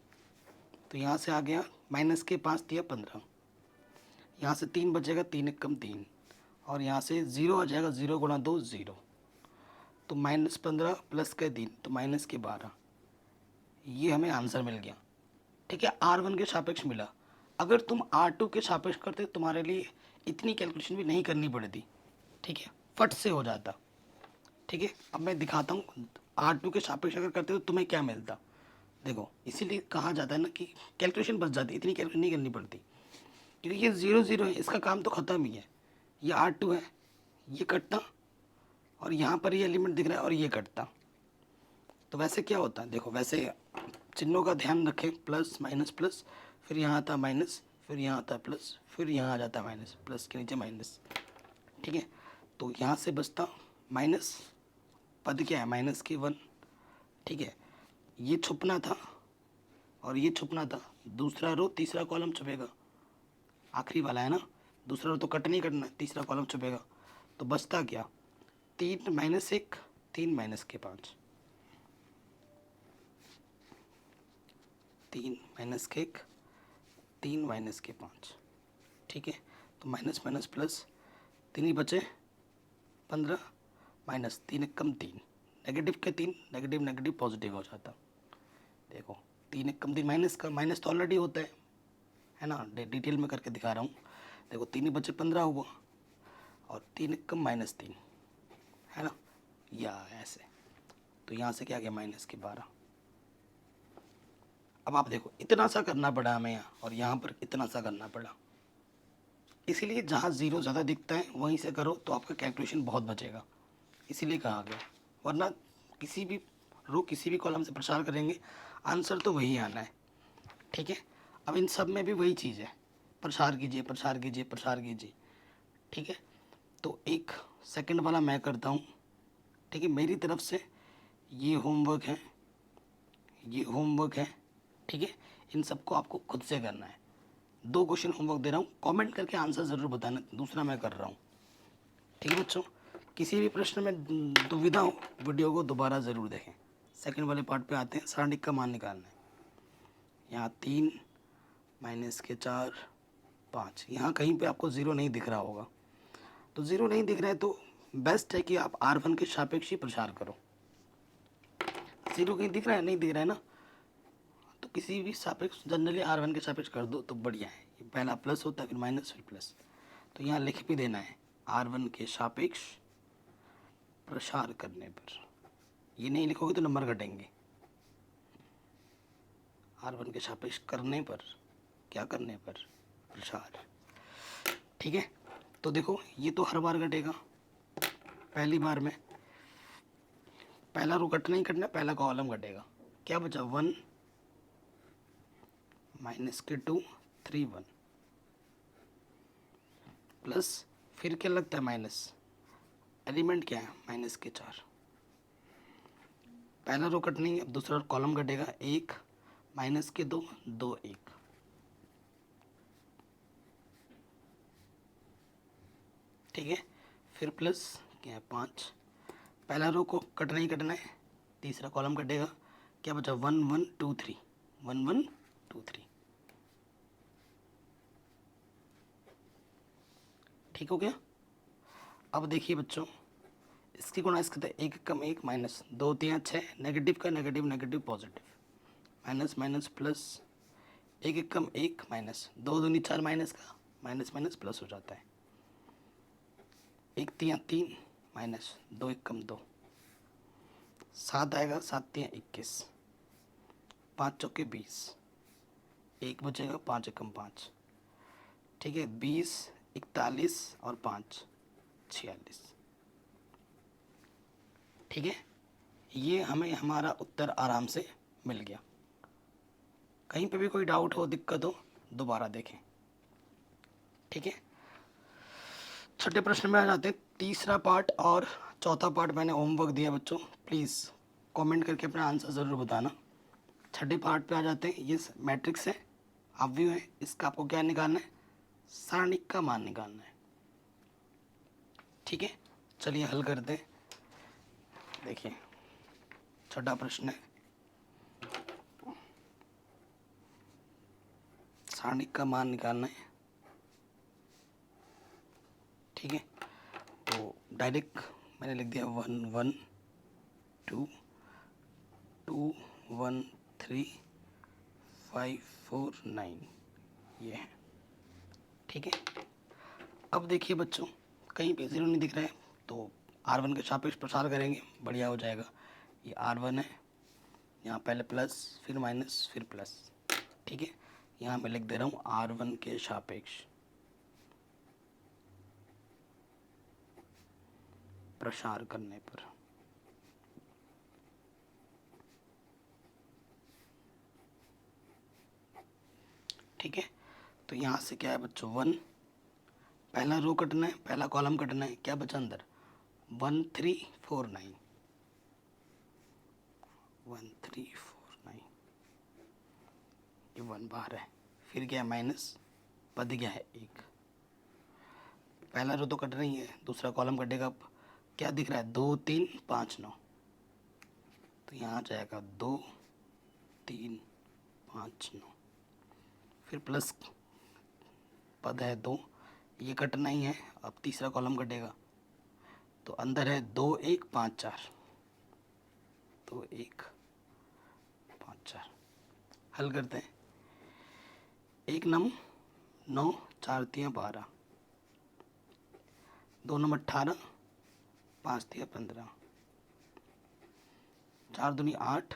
तो यहाँ से आ गया माइनस के 5 दिया 15, यहाँ से 3 बचेगा 3 एकम 3 और यहाँ से 0 आ जाएगा 0 गुणा 2 0, तो -15 प्लस के 3 तो माइनस के 12। ये हमें आंसर मिल गया। ठीक है, R1 के सापेक्ष मिला। अगर तुम R2 के सापेक्ष करते तुम्हारे लिए इतनी कैलकुलेशन भी नहीं करनी पड़ती। ठीक है, फट से हो जाता। ठीक है, अब मैं दिखाता हूँ R2 के सापेक्ष अगर करते तो तुम्हें क्या मिलता। देखो, इसीलिए कहा जाता है ना कि कैलकुलेशन बच जाती, इतनी कैलकुलेशन नहीं करनी पड़ती, क्योंकि ये 0 0 है, इसका काम तो ख़त्म ही है। ये R2 है, ये कटता और यहाँ पर ये एलिमेंट दिख रहा है और ये कटता। तो वैसे क्या होता है, देखो वैसे चिन्हों का ध्यान रखें, प्लस माइनस प्लस, फिर यहाँ आता माइनस, फिर यहाँ आता प्लस, फिर यहाँ आ जाता माइनस, प्लस के नीचे माइनस। ठीक है, तो यहाँ से बचता माइनस, पद क्या है? माइनस के 1। ठीक है, ये छुपना था और ये छुपना था, दूसरा रो तीसरा कॉलम छुपेगा, आखिरी वाला है ना, दूसरा रो तो कट नहीं करना, तीसरा कॉलम छुपेगा, तो बचता क्या? 3 -1 3 माइनस के 5 3 माइनस के 1 3 माइनस के 5। ठीक है, तो माइनस माइनस प्लस, 3 ही बचे 15 माइनस 3 एकम 3, नेगेटिव के 3 नेगेटिव नेगेटिव पॉजिटिव हो जाता। देखो 3 एकम 3 माइनस का माइनस तो ऑलरेडी होता है ना, डिटेल में करके दिखा रहा हूँ। देखो 3 ही बचे 15 हुआ और 3 एकम -3 है ना, या ऐसे, तो यहाँ से क्या गया? माइनस के 12। अब आप देखो इतना सा करना पड़ा हमें यहाँ, और यहाँ पर इतना सा करना पड़ा। इसीलिए जहाँ 0 ज़्यादा दिखता है वहीं से करो तो आपका कैलकुलेशन बहुत बचेगा, इसीलिए कहा गया। वरना किसी भी रो किसी भी कॉलम से प्रसार करेंगे, आंसर तो वही आना है। ठीक है, अब इन सब में भी वही चीज़ है, प्रसार कीजिए प्रसार कीजिए प्रसार कीजिए। ठीक है, तो एक सेकंड वाला मैं करता हूँ। ठीक है, मेरी तरफ से ये होमवर्क है, ये होमवर्क है। ठीक है, इन सबको आपको खुद से करना है। 2 क्वेश्चन होमवर्क दे रहा हूँ, कमेंट करके आंसर ज़रूर बताना, दूसरा मैं कर रहा हूँ। ठीक है बच्चों, किसी भी प्रश्न में दुविधा हो वीडियो को दोबारा ज़रूर देखें। सेकंड वाले पार्ट पे आते हैं, सारणिक का मान निकालना है। यहाँ 3 माइनस के 4 5, यहाँ कहीं पे आपको 0 नहीं दिख रहा होगा, तो 0 नहीं दिख रहा है तो बेस्ट है कि आप R1 के सापेक्ष ही प्रसार करो। 0 कहीं दिख रहा है? नहीं दिख रहा है ना, तो किसी भी सापेक्ष जनरली R1 के सापेक्ष कर दो तो बढ़िया है। ये पहला प्लस होता है, फिर माइनस, फिर प्लस, तो यहाँ लिख भी देना है R1 के सापेक्ष प्रसार करने पर। ये नहीं लिखोगे तो नंबर घटेंगे। R1 के सापेक्ष करने पर, क्या करने पर? प्रसार। ठीक है, तो देखो ये तो हर बार घटेगा। पहली बार में पहला रो कटना ही कटना, पहला कॉलम घटेगा। क्या बचा? 1 माइनस के 2 3 1 प्लस, फिर क्या लगता है? माइनस, एलिमेंट क्या है? माइनस के 4। पहला रो कट नहीं है, अब दूसरा कॉलम कटेगा, 1 माइनस के 2 2 1। ठीक है, फिर प्लस क्या है? 5। पहला रो को कटना ही कटना है, तीसरा कॉलम कटेगा। क्या बचा? 1 1 2 3 1 1 2 3। ठीक हो गया। अब देखिए बच्चों, इसकी गुणा इसके 1 कम 1 माइनस 2 3 6, नेगेटिव का negative negative positive, minus minus plus, एक एक कम एक माइनस, दो दूनी चार माइनस का माइनस माइनस प्लस हो जाता है, एक तिया तीन माइनस, दो एक कम दो, सात आएगा, सात तिया 21, पाँच चौके 20, एक बचेगा, पाँच एकम पाँच, ठीक है, 20, 41 और 5 46, ठीक है। ये हमें हमारा उत्तर आराम से मिल गया। कहीं पे भी कोई डाउट हो, दिक्कत हो, दोबारा देखें, ठीक है। छठे प्रश्न में आ जाते हैं। तीसरा पार्ट और चौथा पार्ट मैंने होमवर्क दिया बच्चों, प्लीज़ कमेंट करके अपना आंसर ज़रूर बताना। छठे पार्ट पे आ जाते हैं। ये मैट्रिक्स है, अवयव है, इसका आपको क्या निकालना है, सारणिक का मान निकालना है, ठीक है। चलिए हल करते हैं। देखिए छठा प्रश्न है, सारणिक का मान निकालना है, ठीक है। तो डायरेक्ट मैंने लिख दिया 1 1 2 2 1 3 5 4 9, ये है, ठीक है। अब देखिए बच्चों, कहीं पे जीरो नहीं दिख रहा है तो R1 के सापेक्ष प्रसार करेंगे, बढ़िया हो जाएगा। ये R1 है, यहाँ पहले प्लस फिर माइनस फिर प्लस, ठीक है। यहाँ मैं लिख दे रहा हूँ R1 के सापेक्ष प्रसार करने पर, ठीक है। तो यहाँ से क्या है बच्चों, 1, पहला रो कटना है, पहला कॉलम कटना है, क्या बचा अंदर, 1 3 4 9, 1 3 4 9, ये 1 बाहर है, फिर क्या है माइनस, पद क्या है 1, पहला रो तो कट रही है, दूसरा कॉलम कटेगा, अब क्या दिख रहा है, 2 3 5 9, तो यहाँ जाएगा 2 3 5 9, फिर प्लस पद है 2, ये कटना ही है, अब तीसरा कॉलम कटेगा, तो अंदर है 2 1 5 4, 2 1 5 4, हल करते हैं। 1 नम 9, 4 तिया 12, 2 नम 18, 5 तिया 15, 4 दूनी 8,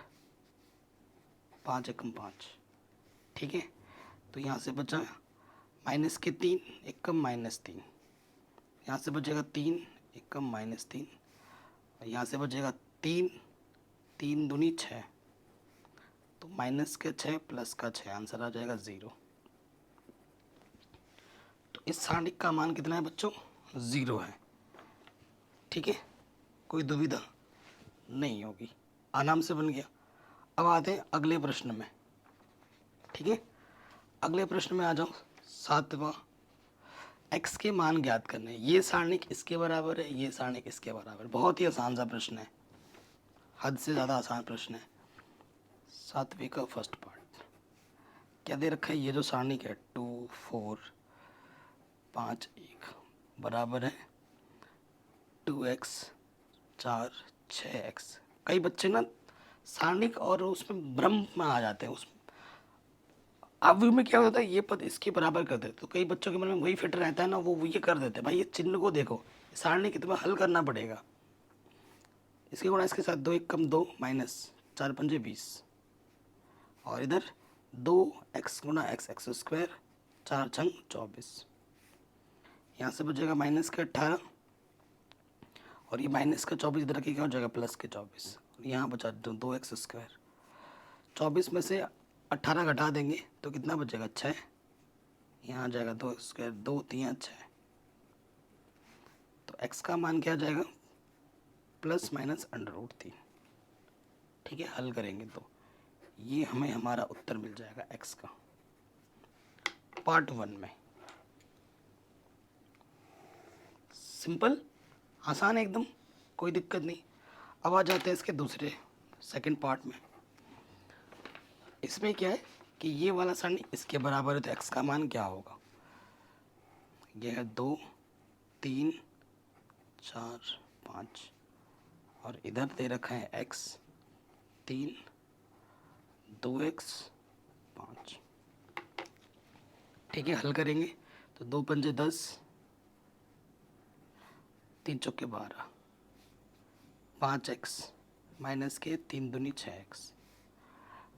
5 एकम 5, ठीक है। तो यहाँ से बचा माइनस के 3, एक कम माइनस 3, यहाँ से बचेगा 3, एक कम माइनस 3, और यहाँ से बचेगा 3, 3 दूनी 6, तो माइनस के 6 प्लस का 6, आंसर आ जाएगा 0। तो इस सारणिक का मान कितना है बच्चों, 0 है, ठीक है। कोई दुविधा नहीं होगी, आराम से बन गया। अब आते हैं अगले प्रश्न में, ठीक है। अगले प्रश्न में आ जाओ, 7वां, x के मान ज्ञात करने। ये सारणिक इसके बराबर है, ये सारणिक इसके बराबर है, बहुत ही आसान सा प्रश्न है, हद से ज़्यादा आसान प्रश्न है। 7वीं का फर्स्ट पार्ट क्या दे रखा है, ये जो सारणिक है 2 4 5 1 बराबर है 2x 4 6x। कई बच्चे ना सारणिक और उसमें भ्रम में आ जाते हैं, उसमें अवयव में क्या होता है, ये पद इसके बराबर कर देते, तो कई बच्चों के मन में वही फिट रहता है ना, वो ये कर देते हैं, भाई ये चिन्ह को देखो, सारणी कितना हल करना पड़ेगा, इसके गुणा इसके साथ 2 1 कम 2 माइनस 4 पंजे 20, और इधर 2x गुणा x x स्क्वायर 4 छंग 24, यहाँ से बचेगा माइनस के 18, और ये माइनस का 24 इधर की क्या हो जाएगा प्लस के 24, यहाँ बचा 2x स्क्वायर, 24 में से 18 घटा देंगे तो कितना बचेगा 6, यहाँ आ जाएगा 2 स्क्वायर 2 3 6, तो x का मान क्या आ जाएगा प्लस माइनस √3, ठीक है। हल करेंगे तो ये हमें हमारा उत्तर मिल जाएगा x का, पार्ट 1 में। सिंपल, आसान एकदम, कोई दिक्कत नहीं। अब आ जाते हैं इसके दूसरे सेकंड पार्ट में। इसमें क्या है कि ये वाला सारणी इसके बराबर है, तो x का मान क्या होगा, यह है 2 3 4 5, और इधर दे रखा है x 3 2x 5। ठीक है, हल करेंगे तो 2 पंजे 10, 3 चौके 12, 5x माइनस के 3 दूनी 6x।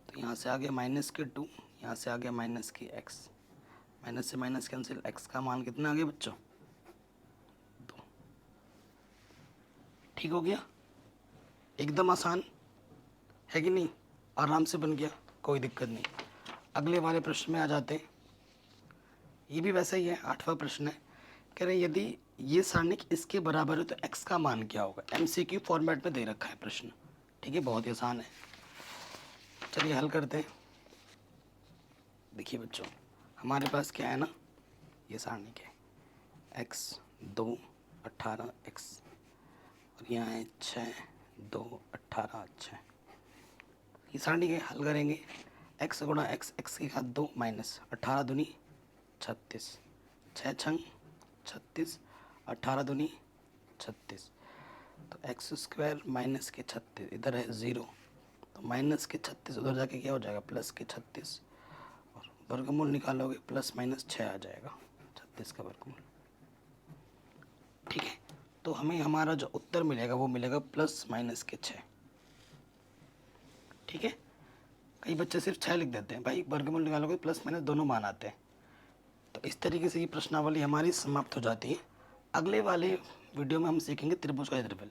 तो यहाँ से आ गया माइनस के 2, यहाँ से आ गया माइनस के x, माइनस से माइनस कैंसिल, x का मान कितना आ गया बच्चों 2। ठीक हो गया, एकदम आसान है कि नहीं, आराम से बन गया, कोई दिक्कत नहीं। अगले वाले प्रश्न में आ जाते हैं। ये भी वैसा ही है, 8वां प्रश्न है। कह रहे यदि ये सारणिक इसके बराबर है तो x का मान क्या होगा। MCQ फॉर्मेट में दे रखा है प्रश्न। ठीक है, बहुत ही आसान है, चलिए हल करते हैं। देखिए बच्चों, हमारे पास क्या है ना, ये सारणिक है x 2 18 x, और यहाँ है 6 2 18 6। ये सारणिक है, हल करेंगे। x गुणा x, x के घात 2 माइनस 18 दूनी 36, 6 छंग 36, 18 दूनी 36। तो एक्स स्क्वायर माइनस के 36, इधर है 0, तो माइनस के 36 उधर जाके क्या हो जाएगा प्लस के 36, और वर्गमूल निकालोगे प्लस माइनस 6 आ जाएगा, 36 का वर्गमूल। ठीक है, तो हमें हमारा जो उत्तर मिलेगा वो मिलेगा प्लस माइनस के 6। ठीक है, कई बच्चे सिर्फ 6 लिख देते हैं, भाई वर्गमूल निकालोगे प्लस माइनस दोनों मान आते हैं। तो इस तरीके से ये प्रश्नावली हमारी समाप्त हो जाती है। अगले वाले वीडियो में हम सीखेंगे त्रिभुज का त्रिफल।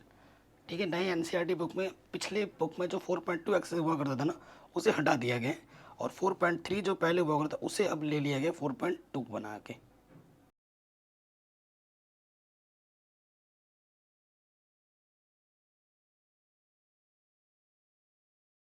ठीक है, नए NCERT बुक में, पिछले बुक में जो 4.2 एक्सेस हुआ करता था ना, उसे हटा दिया गया, और 4.3 जो पहले हुआ करता था उसे अब ले लिया गया 4.2 बना के।